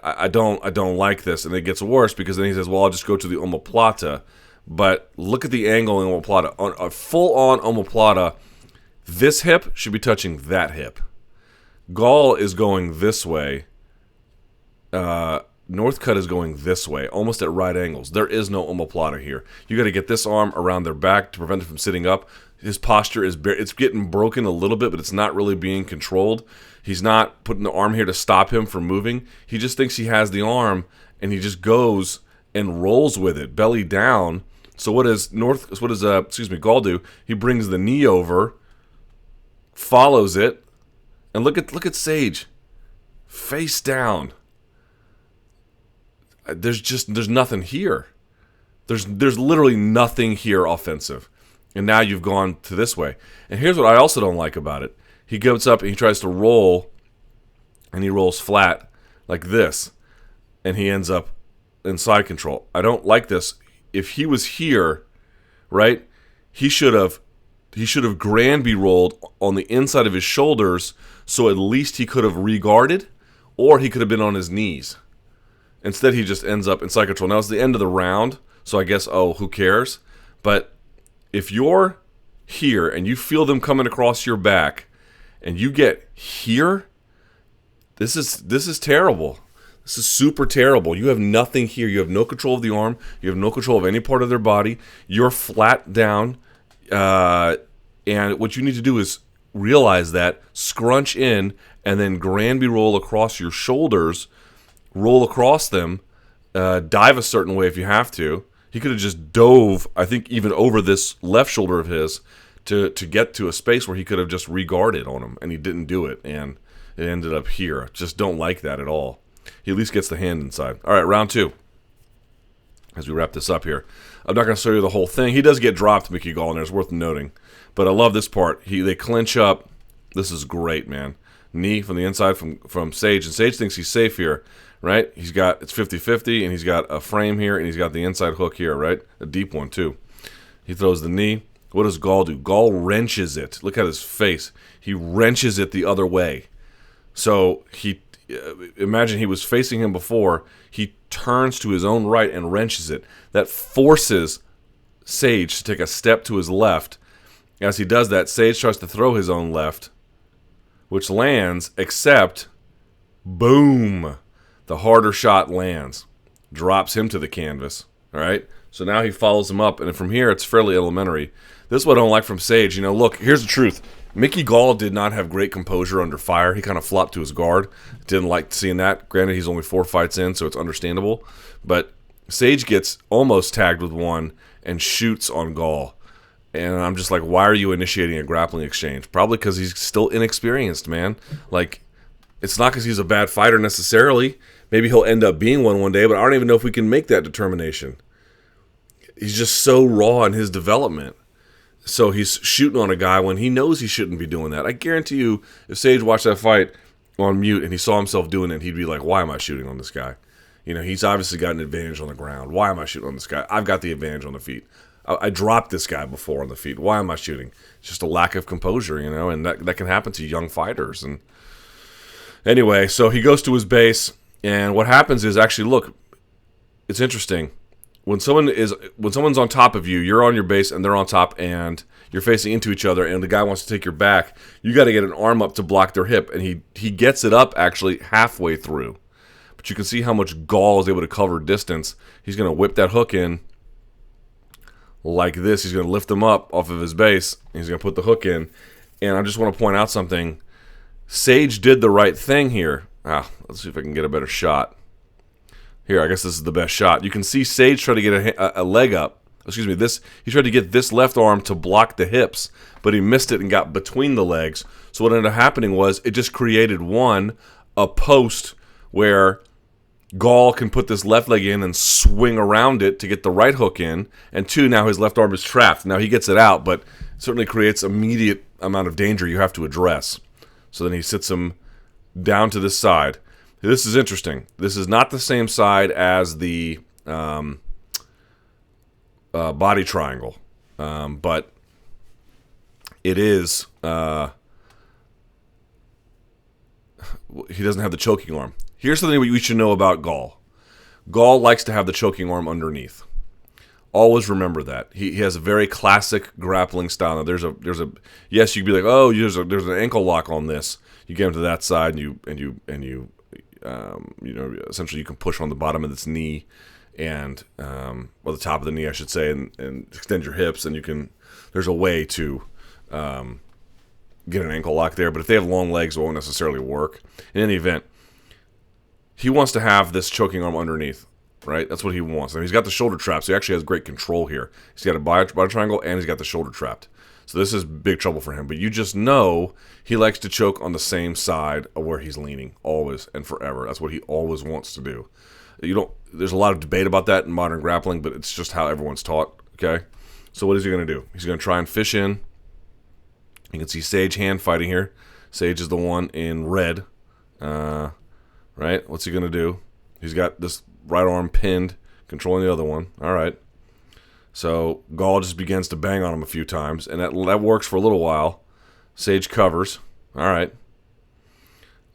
I don't like this, and it gets worse because then he says, "Well, I'll just go to the omoplata." But look at the angle in omoplata. On a full-on omoplata, this hip should be touching that hip. Gall is going this way. Northcutt is going this way, almost at right angles. There is no omoplata here. You got to get this arm around their back to prevent it from sitting up. His posture it's getting broken a little bit, but it's not really being controlled. He's not putting the arm here to stop him from moving. He just thinks he has the arm, and he just goes and rolls with it, belly down. So what does Gall do? He brings the knee over, follows it, and look at Sage, face down. There's nothing here. There's literally nothing here offensive. And now you've gone to this way. And here's what I also don't like about it. He goes up and he tries to roll, and he rolls flat like this, and he ends up in side control. I don't like this. If he was here, right, he should have Granby rolled on the inside of his shoulders, so at least he could have regarded, or he could have been on his knees. Instead, he just ends up in side control. Now, it's the end of the round, so I guess, who cares? But if you're here and you feel them coming across your back and you get here, this is terrible. This is super terrible. You have nothing here. You have no control of the arm. You have no control of any part of their body. You're flat down. And what you need to do is realize that, scrunch in, and then Granby roll across your shoulders, roll across them, dive a certain way if you have to. He could have just dove, I think, even over this left shoulder of his to get to a space where he could have just regarded on him, and he didn't do it, and it ended up here. Just don't like that at all. He at least gets the hand inside. All right, round two. As we wrap this up here, I'm not going to show you the whole thing. He does get dropped, Mickey Gall, and it's worth noting. But I love this part. They clinch up. This is great, man. Knee from the inside from Sage, and Sage thinks he's safe here, right? It's 50-50, and he's got a frame here, and he's got the inside hook here, right? A deep one, too. He throws the knee. What does Gall do? Gall wrenches it. Look at his face. He wrenches it the other way. So imagine he was facing him before. He turns to his own right and wrenches it. That forces Sage to take a step to his left. As he does that, Sage tries to throw his own left, which lands, except, boom, the harder shot lands. Drops him to the canvas. All right? So now he follows him up, and from here it's fairly elementary. This is what I don't like from Sage. Look, here's the truth. Mickey Gall did not have great composure under fire. He kind of flopped to his guard. Didn't like seeing that. Granted, he's only 4 fights in, so it's understandable. But Sage gets almost tagged with one and shoots on Gall. And I'm just like, why are you initiating a grappling exchange? Probably because he's still inexperienced, man. Like, it's not because he's a bad fighter necessarily. Maybe he'll end up being one day, but I don't even know if we can make that determination. He's just so raw in his development. So he's shooting on a guy when he knows he shouldn't be doing that. I guarantee you, if Sage watched that fight on mute and he saw himself doing it, he'd be like, why am I shooting on this guy? You know, he's obviously got an advantage on the ground. Why am I shooting on this guy? I've got the advantage on the feet. I dropped this guy before on the feet. Why am I shooting? It's just a lack of composure, you know, and that can happen to young fighters. And anyway, so he goes to his base, and what happens is, actually, look, it's interesting. When someone's on top of you, you're on your base and they're on top, and you're facing into each other, and the guy wants to take your back, you got to get an arm up to block their hip, and he gets it up actually halfway through. But you can see how much Gall is able to cover distance. He's going to whip that hook in like this. He's going to lift him up off of his base, and he's going to put the hook in. And I just want to point out something. Sage did the right thing here. Let's see if I can get a better shot. Here, I guess this is the best shot. You can see Sage try to get a leg up. Excuse me, he tried to get this left arm to block the hips, but he missed it and got between the legs. So what ended up happening was it just created, one, a post where Gall can put this left leg in and swing around it to get the right hook in, and two, now his left arm is trapped. Now he gets it out, but it certainly creates immediate amount of danger you have to address. So then he sits him down to this side. This is interesting. This is not the same side as the body triangle, but it is. He doesn't have the choking arm. Here's something we should know about Gall. Gall likes to have the choking arm underneath. Always remember that. He has a very classic grappling style. Now there's a yes, you'd be like, oh, there's an ankle lock on this. You get him to that side, and you essentially you can push on the bottom of its knee and the top of the knee, I should say, and extend your hips, and there's a way to get an ankle lock there. But if they have long legs, it won't necessarily work. In any event, he wants to have this choking arm underneath, right? That's what he wants. And he's got the shoulder trap, so he actually has great control here. He's got a body triangle, and he's got the shoulder trapped. So this is big trouble for him. But you just know he likes to choke on the same side of where he's leaning, always and forever. That's what he always wants to do. There's a lot of debate about that in modern grappling, but it's just how everyone's taught, okay? So what is he going to do? He's going to try and fish in. You can see Sage hand fighting here. Sage is the one in red. Right? What's he going to do? He's got this right arm pinned, controlling the other one. All right. So Gall just begins to bang on him a few times, and that works for a little while. Sage covers. All right.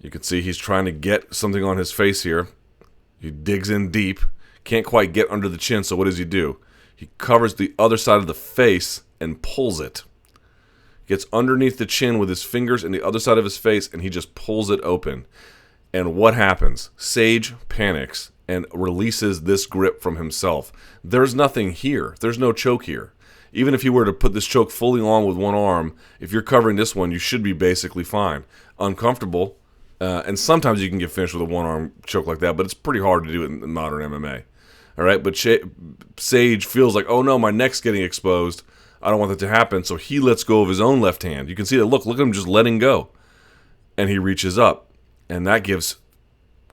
You can see he's trying to get something on his face here. He digs in deep. Can't quite get under the chin, so what does he do? He covers the other side of the face and pulls it. Gets underneath the chin with his fingers and the other side of his face, and he just pulls it open. And what happens? Sage panics and releases this grip from himself. There's nothing here. There's no choke here. Even if he were to put this choke fully on with one arm, if you're covering this one, you should be basically fine. Uncomfortable, and sometimes you can get finished with a one-arm choke like that, but it's pretty hard to do in modern MMA. All right, but Sage feels like, oh no, my neck's getting exposed. I don't want that to happen, so he lets go of his own left hand. You can see that. Look at him just letting go. And he reaches up. And that gives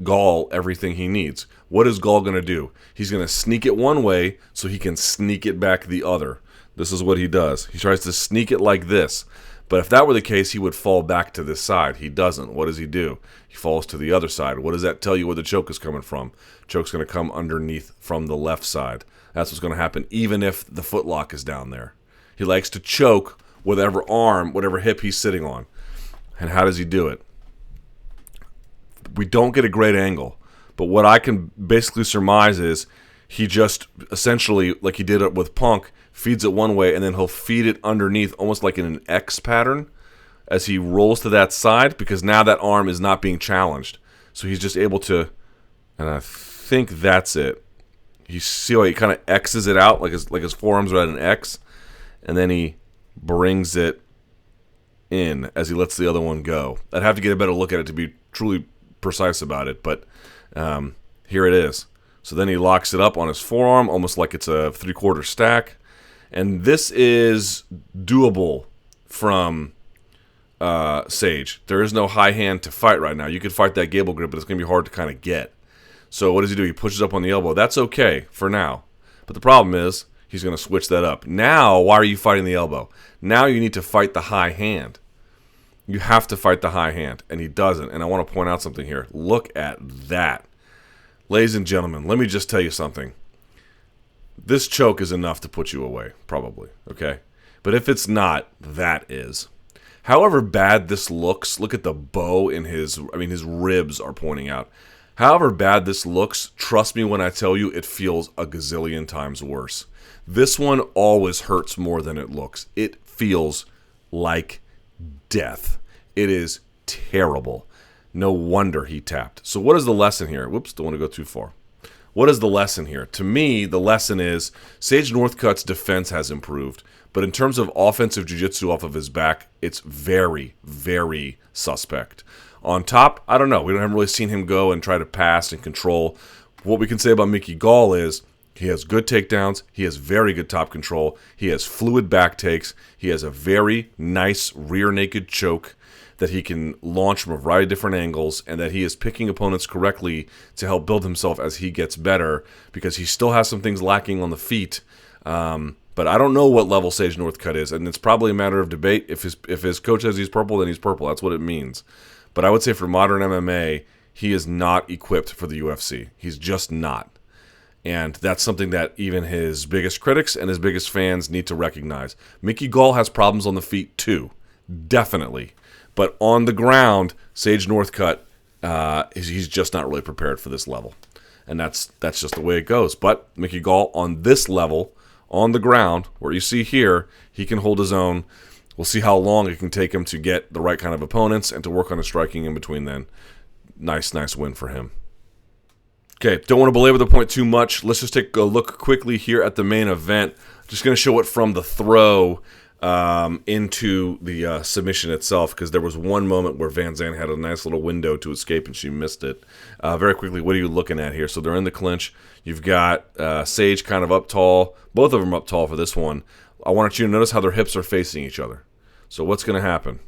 Gall everything he needs. What is Gall going to do? He's going to sneak it one way so he can sneak it back the other. This is what he does. He tries to sneak it like this. But if that were the case, he would fall back to this side. He doesn't. What does he do? He falls to the other side. What does that tell you where the choke is coming from? Choke's going to come underneath from the left side. That's what's going to happen even if the footlock is down there. He likes to choke whatever arm, whatever hip he's sitting on. And how does he do it? We don't get a great angle, but what I can basically surmise is he just essentially, like he did it with Punk, feeds it one way and then he'll feed it underneath almost like in an X pattern as he rolls to that side, because now that arm is not being challenged. So he's just able to, and I think that's it. You see how he kind of X's it out, like his forearms are at an X, and then he brings it in as he lets the other one go. I'd have to get a better look at it to be truly precise about it, but here it is. So then he locks it up on his forearm, almost like it's a 3/4 stack. And this is doable from Sage. There is no high hand to fight right now. You could fight that gable grip, but it's going to be hard to kind of get. So what does he do? He pushes up on the elbow. That's okay for now. But the problem is he's going to switch that up. Now, why are you fighting the elbow? Now you need to fight the high hand. You have to fight the high hand, and he doesn't. And I want to point out something here. Look at that. Ladies and gentlemen, let me just tell you something. This choke is enough to put you away, probably, okay? But if it's not, that is. However bad this looks, look at the bow in his ribs are pointing out. However bad this looks, trust me when I tell you, it feels a gazillion times worse. This one always hurts more than it looks. It feels like death. It is terrible. No wonder he tapped. So what is the lesson here? Whoops, don't want to go too far. What is the lesson here? To me, the lesson is Sage Northcutt's defense has improved. But in terms of offensive jiu-jitsu off of his back, it's very, very suspect. On top, I don't know. We haven't really seen him go and try to pass and control. What we can say about Mickey Gall is he has good takedowns. He has very good top control. He has fluid back takes. He has a very nice rear naked choke that he can launch from a variety of different angles, and that he is picking opponents correctly to help build himself as he gets better, because he still has some things lacking on the feet. But I don't know what level Sage Northcutt is, and it's probably a matter of debate. If his coach says he's purple, then he's purple. That's what it means. But I would say for modern MMA, he is not equipped for the UFC. He's just not. And that's something that even his biggest critics and his biggest fans need to recognize. Mickey Gall has problems on the feet too, definitely. But on the ground, Sage Northcutt, he's just not really prepared for this level. And that's just the way it goes. But Mickey Gall on this level, on the ground, where you see here, he can hold his own. We'll see how long it can take him to get the right kind of opponents and to work on his striking in between then. Nice win for him. Okay, don't want to belabor the point too much. Let's just take a look quickly here at the main event. Just going to show it from the throw into the submission itself, because there was one moment where VanZant had a nice little window to escape and she missed it. Very quickly, what are you looking at here? So they're in the clinch. You've got Sage kind of up tall. Both of them up tall for this one. I want you to notice how their hips are facing each other. So what's going to happen?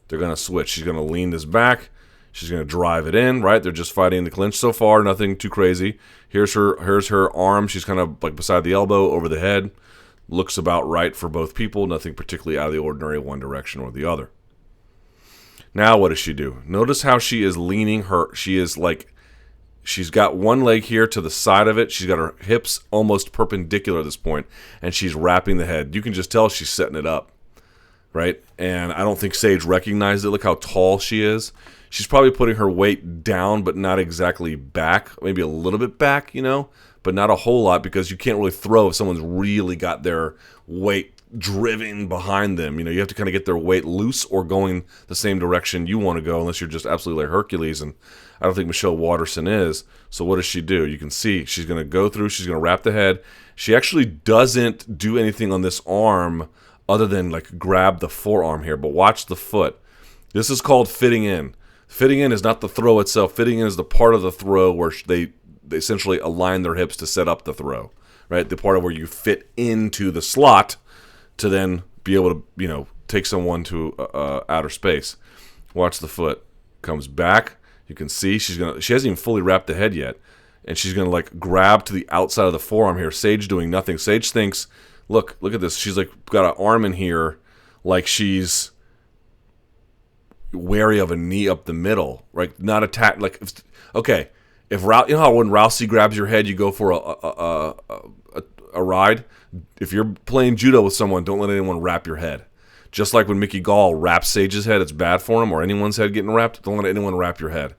They're going to switch. She's going to lean this back. She's going to drive it in, right? They're just fighting in the clinch so far. Nothing too crazy. Here's her arm. She's kind of like beside the elbow, over the head. Looks about right for both people. Nothing particularly out of the ordinary one direction or the other. Now what does she do? Notice how she is leaning her. She is like, she's got one leg here to the side of it. She's got her hips almost perpendicular at this point, and she's wrapping the head. You can just tell she's setting it up, right? And I don't think Sage recognized it. Look how tall she is. She's probably putting her weight down, but not exactly back. Maybe a little bit back, but not a whole lot, because you can't really throw if someone's really got their weight driven behind them. You have to kind of get their weight loose or going the same direction you want to go, unless you're just absolutely like Hercules, and I don't think Michelle Waterson is. So what does she do? You can see she's going to go through, she's going to wrap the head. She actually doesn't do anything on this arm other than like grab the forearm here, but watch the foot. This is called fitting in. Fitting in is not the throw itself. Fitting in is the part of the throw where they essentially align their hips to set up the throw, right? The part of where you fit into the slot to then be able to, take someone to outer space. Watch the foot. Comes back. You can see she hasn't even fully wrapped the head yet, and she's gonna like grab to the outside of the forearm here. Sage doing nothing. Sage thinks, look at this. She's like got an arm in here, like she's wary of a knee up the middle, right? Not attack. Like, okay, if how when Rousey grabs your head, you go for a ride. If you're playing judo with someone, don't let anyone wrap your head. Just like when Mickey Gall wraps Sage's head, it's bad for him, or anyone's head getting wrapped. Don't let anyone wrap your head.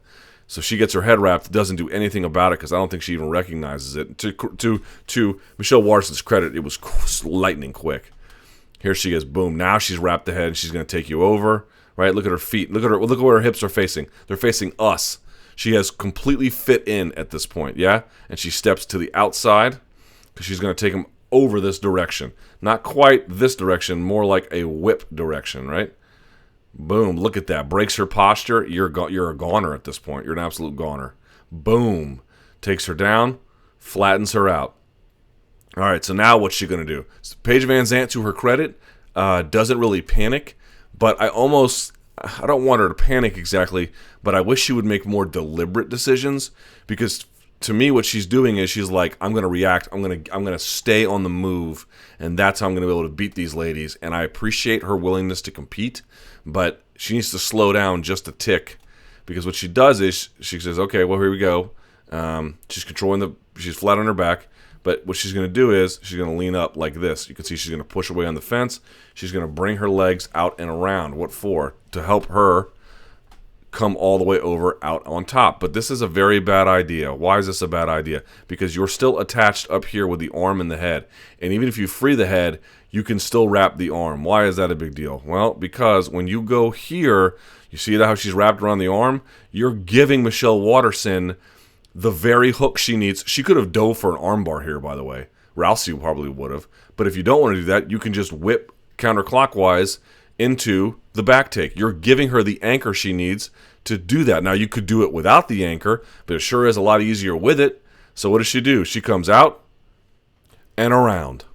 So she gets her head wrapped, doesn't do anything about it, because I don't think she even recognizes it. To Michelle Waterson's credit, it was lightning quick. Here she is, boom. Now she's wrapped the head, and she's going to take you over. Right? Look at her feet. Look at where her hips are facing. They're facing us. She has completely fit in at this point, yeah? And she steps to the outside because she's going to take him over this direction. Not quite this direction, more like a whip direction, right? Boom. Look at that. Breaks her posture. You're a goner at this point. You're an absolute goner. Boom. Takes her down. flattens her out. All right, so now what's she going to do? Paige VanZant, to her credit, doesn't really panic, but I don't want her to panic exactly, but I wish she would make more deliberate decisions, because to me what she's doing is she's like, I'm going to react, I'm going to stay on the move, and that's how I'm going to be able to beat these ladies. And I appreciate her willingness to compete, but she needs to slow down just a tick, because what she does is she says, okay, well, here we go. She's flat on her back, but what she's going to do is she's going to lean up like this. You can see she's going to push away on the fence. She's going to bring her legs out and around. What for? To help her come all the way over out on top. But this is a very bad idea. Why is this a bad idea? Because you're still attached up here with the arm and the head. And even if you free the head, you can still wrap the arm. Why is that a big deal? Well, because when you go here, you see how she's wrapped around the arm? You're giving Michelle Waterson the very hook she needs. She could have dove for an armbar here, by the way. Rousey probably would have. But if you don't want to do that, you can just whip counterclockwise into the back take. You're giving her the anchor she needs to do that. Now, you could do it without the anchor, but it sure is a lot easier with it. So what does she do? She comes out and around.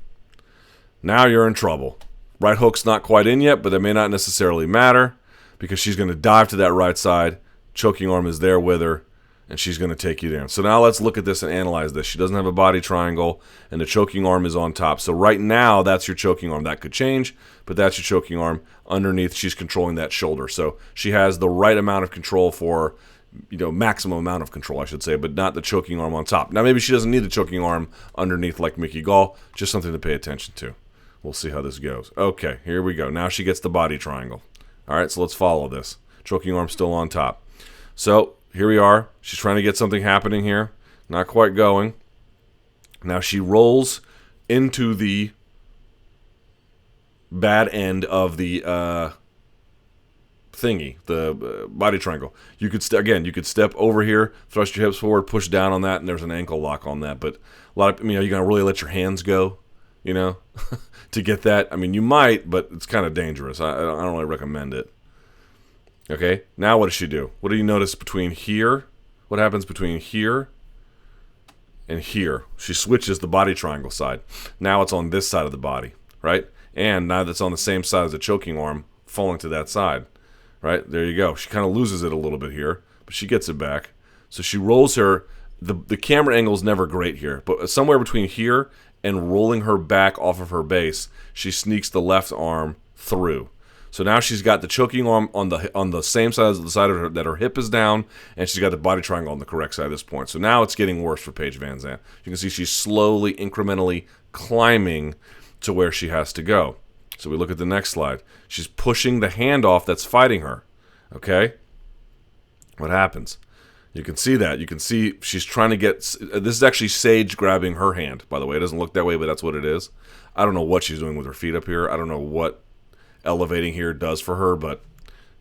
Now you're in trouble. Right hook's not quite in yet, but that may not necessarily matter, because she's going to dive to that right side. Choking arm is there with her, and she's going to take you down. So now let's look at this and analyze this. She doesn't have a body triangle, and the choking arm is on top. So right now, that's your choking arm. That could change, but that's your choking arm. Underneath, she's controlling that shoulder. So she has the right amount of control for, maximum amount of control, I should say, but not the choking arm on top. Now, maybe she doesn't need the choking arm underneath like Mickey Gall. Just something to pay attention to. We'll see how this goes. Okay, here we go. Now she gets the body triangle. All right, so let's follow this. Choking arm still on top. So here we are. She's trying to get something happening here. Not quite going. Now she rolls into the bad end of the thingy, the body triangle. You could you could step over here, thrust your hips forward, push down on that, and there's an ankle lock on that. But a lot of, are you gonna really let your hands go, to get that? I mean, you might, but it's kind of dangerous. I don't really recommend it. Okay, now what does she do? What do you notice between here? What happens between here and here? She switches the body triangle side. Now it's on this side of the body, right? And now that's on the same side as the choking arm, falling to that side, right? There you go. She kind of loses it a little bit here, but she gets it back. So she rolls her. The camera angle is never great here, but somewhere between here and rolling her back off of her base, she sneaks the left arm through. So now she's got the choking arm on the same side as the side of her that her hip is down, and she's got the body triangle on the correct side at this point. So now it's getting worse for Paige VanZant. You can see she's slowly, incrementally climbing to where she has to go. So we look at the next slide. She's pushing the hand off that's fighting her. Okay? What happens? You can see that. You can see she's trying to get... This is actually Sage grabbing her hand, by the way. It doesn't look that way, but that's what it is. I don't know what she's doing with her feet up here. I don't know what elevating here does for her, but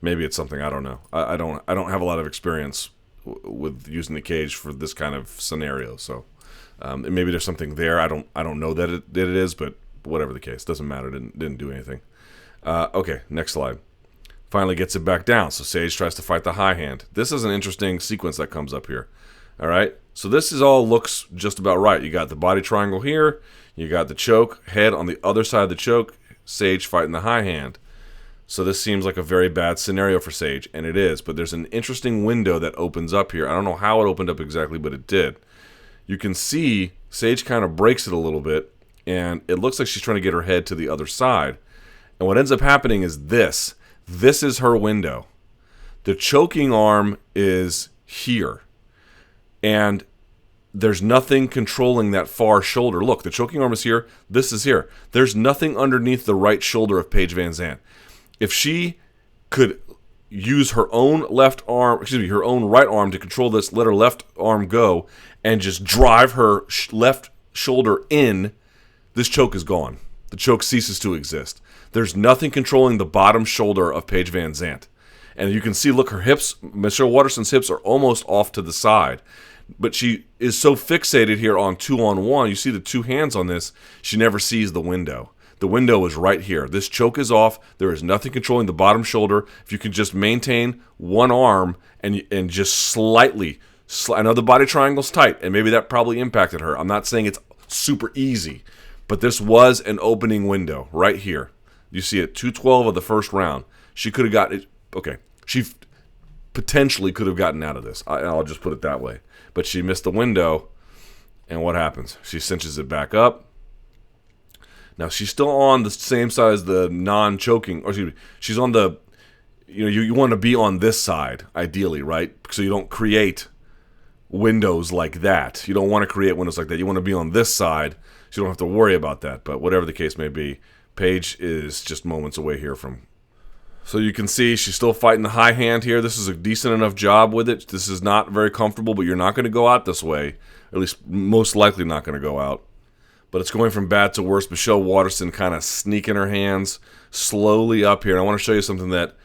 maybe it's something. I don't know. I don't have a lot of experience with using the cage for this kind of scenario. So maybe there's something there. I don't know that it is, but whatever the case, doesn't matter. Didn't do anything. Okay, next slide. Finally gets it back down. So Sage tries to fight the high hand. This is an interesting sequence that comes up here. All right. So this is all looks just about right. You got the body triangle here. You got the choke head on the other side of the choke. Sage fighting the high hand. So this seems like a very bad scenario for Sage, and it is. But there's an interesting window that opens up here. I don't know how it opened up exactly, but it did. You can see Sage kind of breaks it a little bit, and it looks like she's trying to get her head to the other side. And what ends up happening is this. This is her window. The choking arm is here. And there's nothing controlling that far shoulder. Look, the choking arm is here. This is here. There's nothing underneath the right shoulder of Paige VanZant. If she could use her own her own right arm to control this, let her left arm go, and just drive her left shoulder in, this choke is gone. The choke ceases to exist. There's nothing controlling the bottom shoulder of Paige VanZant. And you can see, look, her hips, Michelle Waterson's hips are almost off to the side. But she is so fixated here on 2-on-1. You see the two hands on this. She never sees the window. The window is right here. This choke is off. There is nothing controlling the bottom shoulder. If you can just maintain one arm and just slightly I know the body triangle's tight, and maybe that probably impacted her. I'm not saying it's super easy, but this was an opening window right here. You see it, 2:12 of the first round. She could have got it. Okay, she potentially could have gotten out of this. I'll just put it that way. But she missed the window, and what happens? She cinches it back up. Now she's still on the same side as the non-choking, or excuse me, she's on the, you want to be on this side ideally, right? So you don't create windows like that. You don't want to create windows like that. You want to be on this side, so you don't have to worry about that. But whatever the case may be, Paige is just moments away here from. So you can see she's still fighting the high hand here. This is a decent enough job with it. This is not very comfortable, but you're not going to go out this way. At least most likely not going to go out. But it's going from bad to worse. Michelle Waterson kind of sneaking her hands slowly up here. And I want to show you something that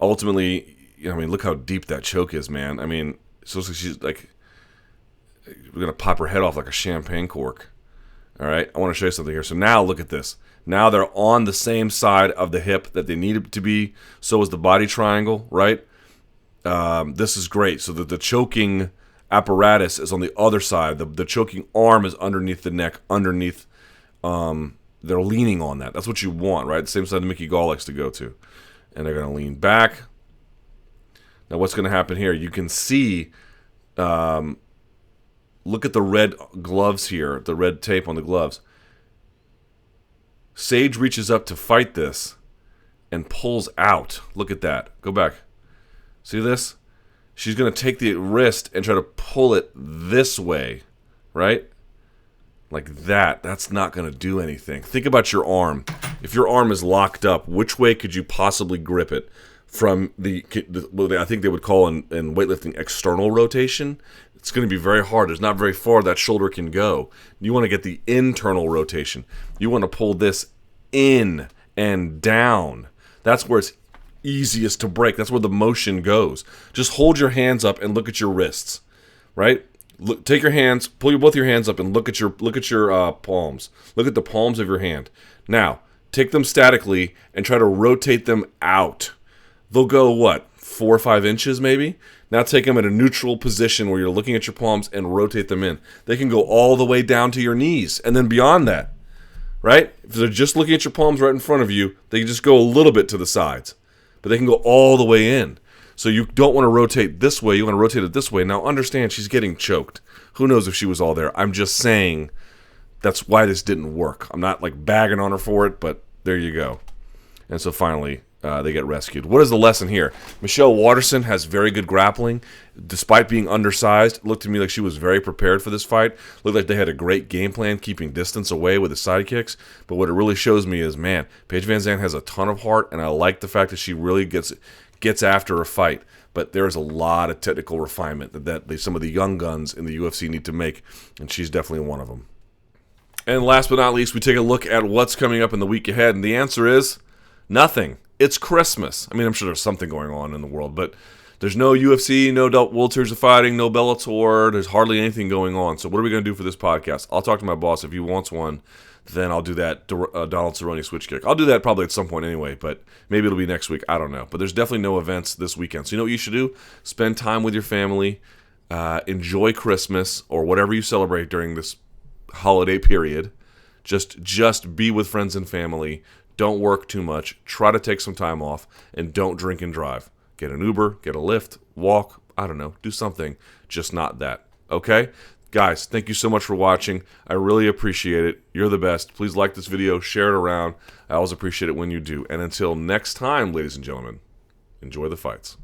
ultimately, look how deep that choke is, man. So she's like, we're going to pop her head off like a champagne cork. All right, I want to show you something here. So now look at this. Now they're on the same side of the hip that they needed to be. So is the body triangle, right? This is great. So the choking apparatus is on the other side. The choking arm is underneath the neck, underneath. They're leaning on that. That's what you want, right? The same side that Mickey Gall likes to go to. And they're going to lean back. Now what's going to happen here? You can see, look at the red gloves here, the red tape on the gloves. Sage reaches up to fight this and pulls out. Look at that. Go back. See this? She's going to take the wrist and try to pull it this way, right? Like that. That's not going to do anything. Think about your arm. If your arm is locked up, which way could you possibly grip it? From what I think they would call in weightlifting external rotation. It's going to be very hard. There's not very far that shoulder can go. You want to get the internal rotation. You want to pull this in and down. That's where it's easiest to break. That's where the motion goes. Just hold your hands up and look at your wrists, right? Look, take your hands, pull both your hands up and look at your palms. Look at the palms of your hand. Now, take them statically and try to rotate them out. They'll go, what, 4 or 5 inches maybe? Now take them at a neutral position where you're looking at your palms and rotate them in. They can go all the way down to your knees and then beyond that, right? If they're just looking at your palms right in front of you, they can just go a little bit to the sides. But they can go all the way in. So you don't want to rotate this way. You want to rotate it this way. Now understand, she's getting choked. Who knows if she was all there? I'm just saying that's why this didn't work. I'm not like bagging on her for it, but there you go. And so finally, they get rescued. What is the lesson here? Michelle Waterson has very good grappling. Despite being undersized, it looked to me like she was very prepared for this fight. Looked like they had a great game plan, keeping distance away with the side kicks. But what it really shows me is, man, Paige VanZant has a ton of heart, and I like the fact that she really gets after a fight. But there's a lot of technical refinement that some of the young guns in the UFC need to make, and she's definitely one of them. And last but not least, we take a look at what's coming up in the week ahead, and the answer is nothing. It's Christmas. I'm sure there's something going on in the world, but there's no UFC, no World Series of Fighting, no Bellator. There's hardly anything going on. So what are we going to do for this podcast? I'll talk to my boss. If he wants one, then I'll do that Donald Cerrone switch kick. I'll do that probably at some point anyway, but maybe it'll be next week. I don't know. But there's definitely no events this weekend. So you know what you should do? Spend time with your family. Enjoy Christmas or whatever you celebrate during this holiday period. Just be with friends and family. Don't work too much. Try to take some time off, and don't drink and drive. Get an Uber, get a Lyft, walk, I don't know, do something, just not that. Okay? Guys, thank you so much for watching. I really appreciate it. You're the best. Please like this video, share it around. I always appreciate it when you do. And until next time, ladies and gentlemen, enjoy the fights.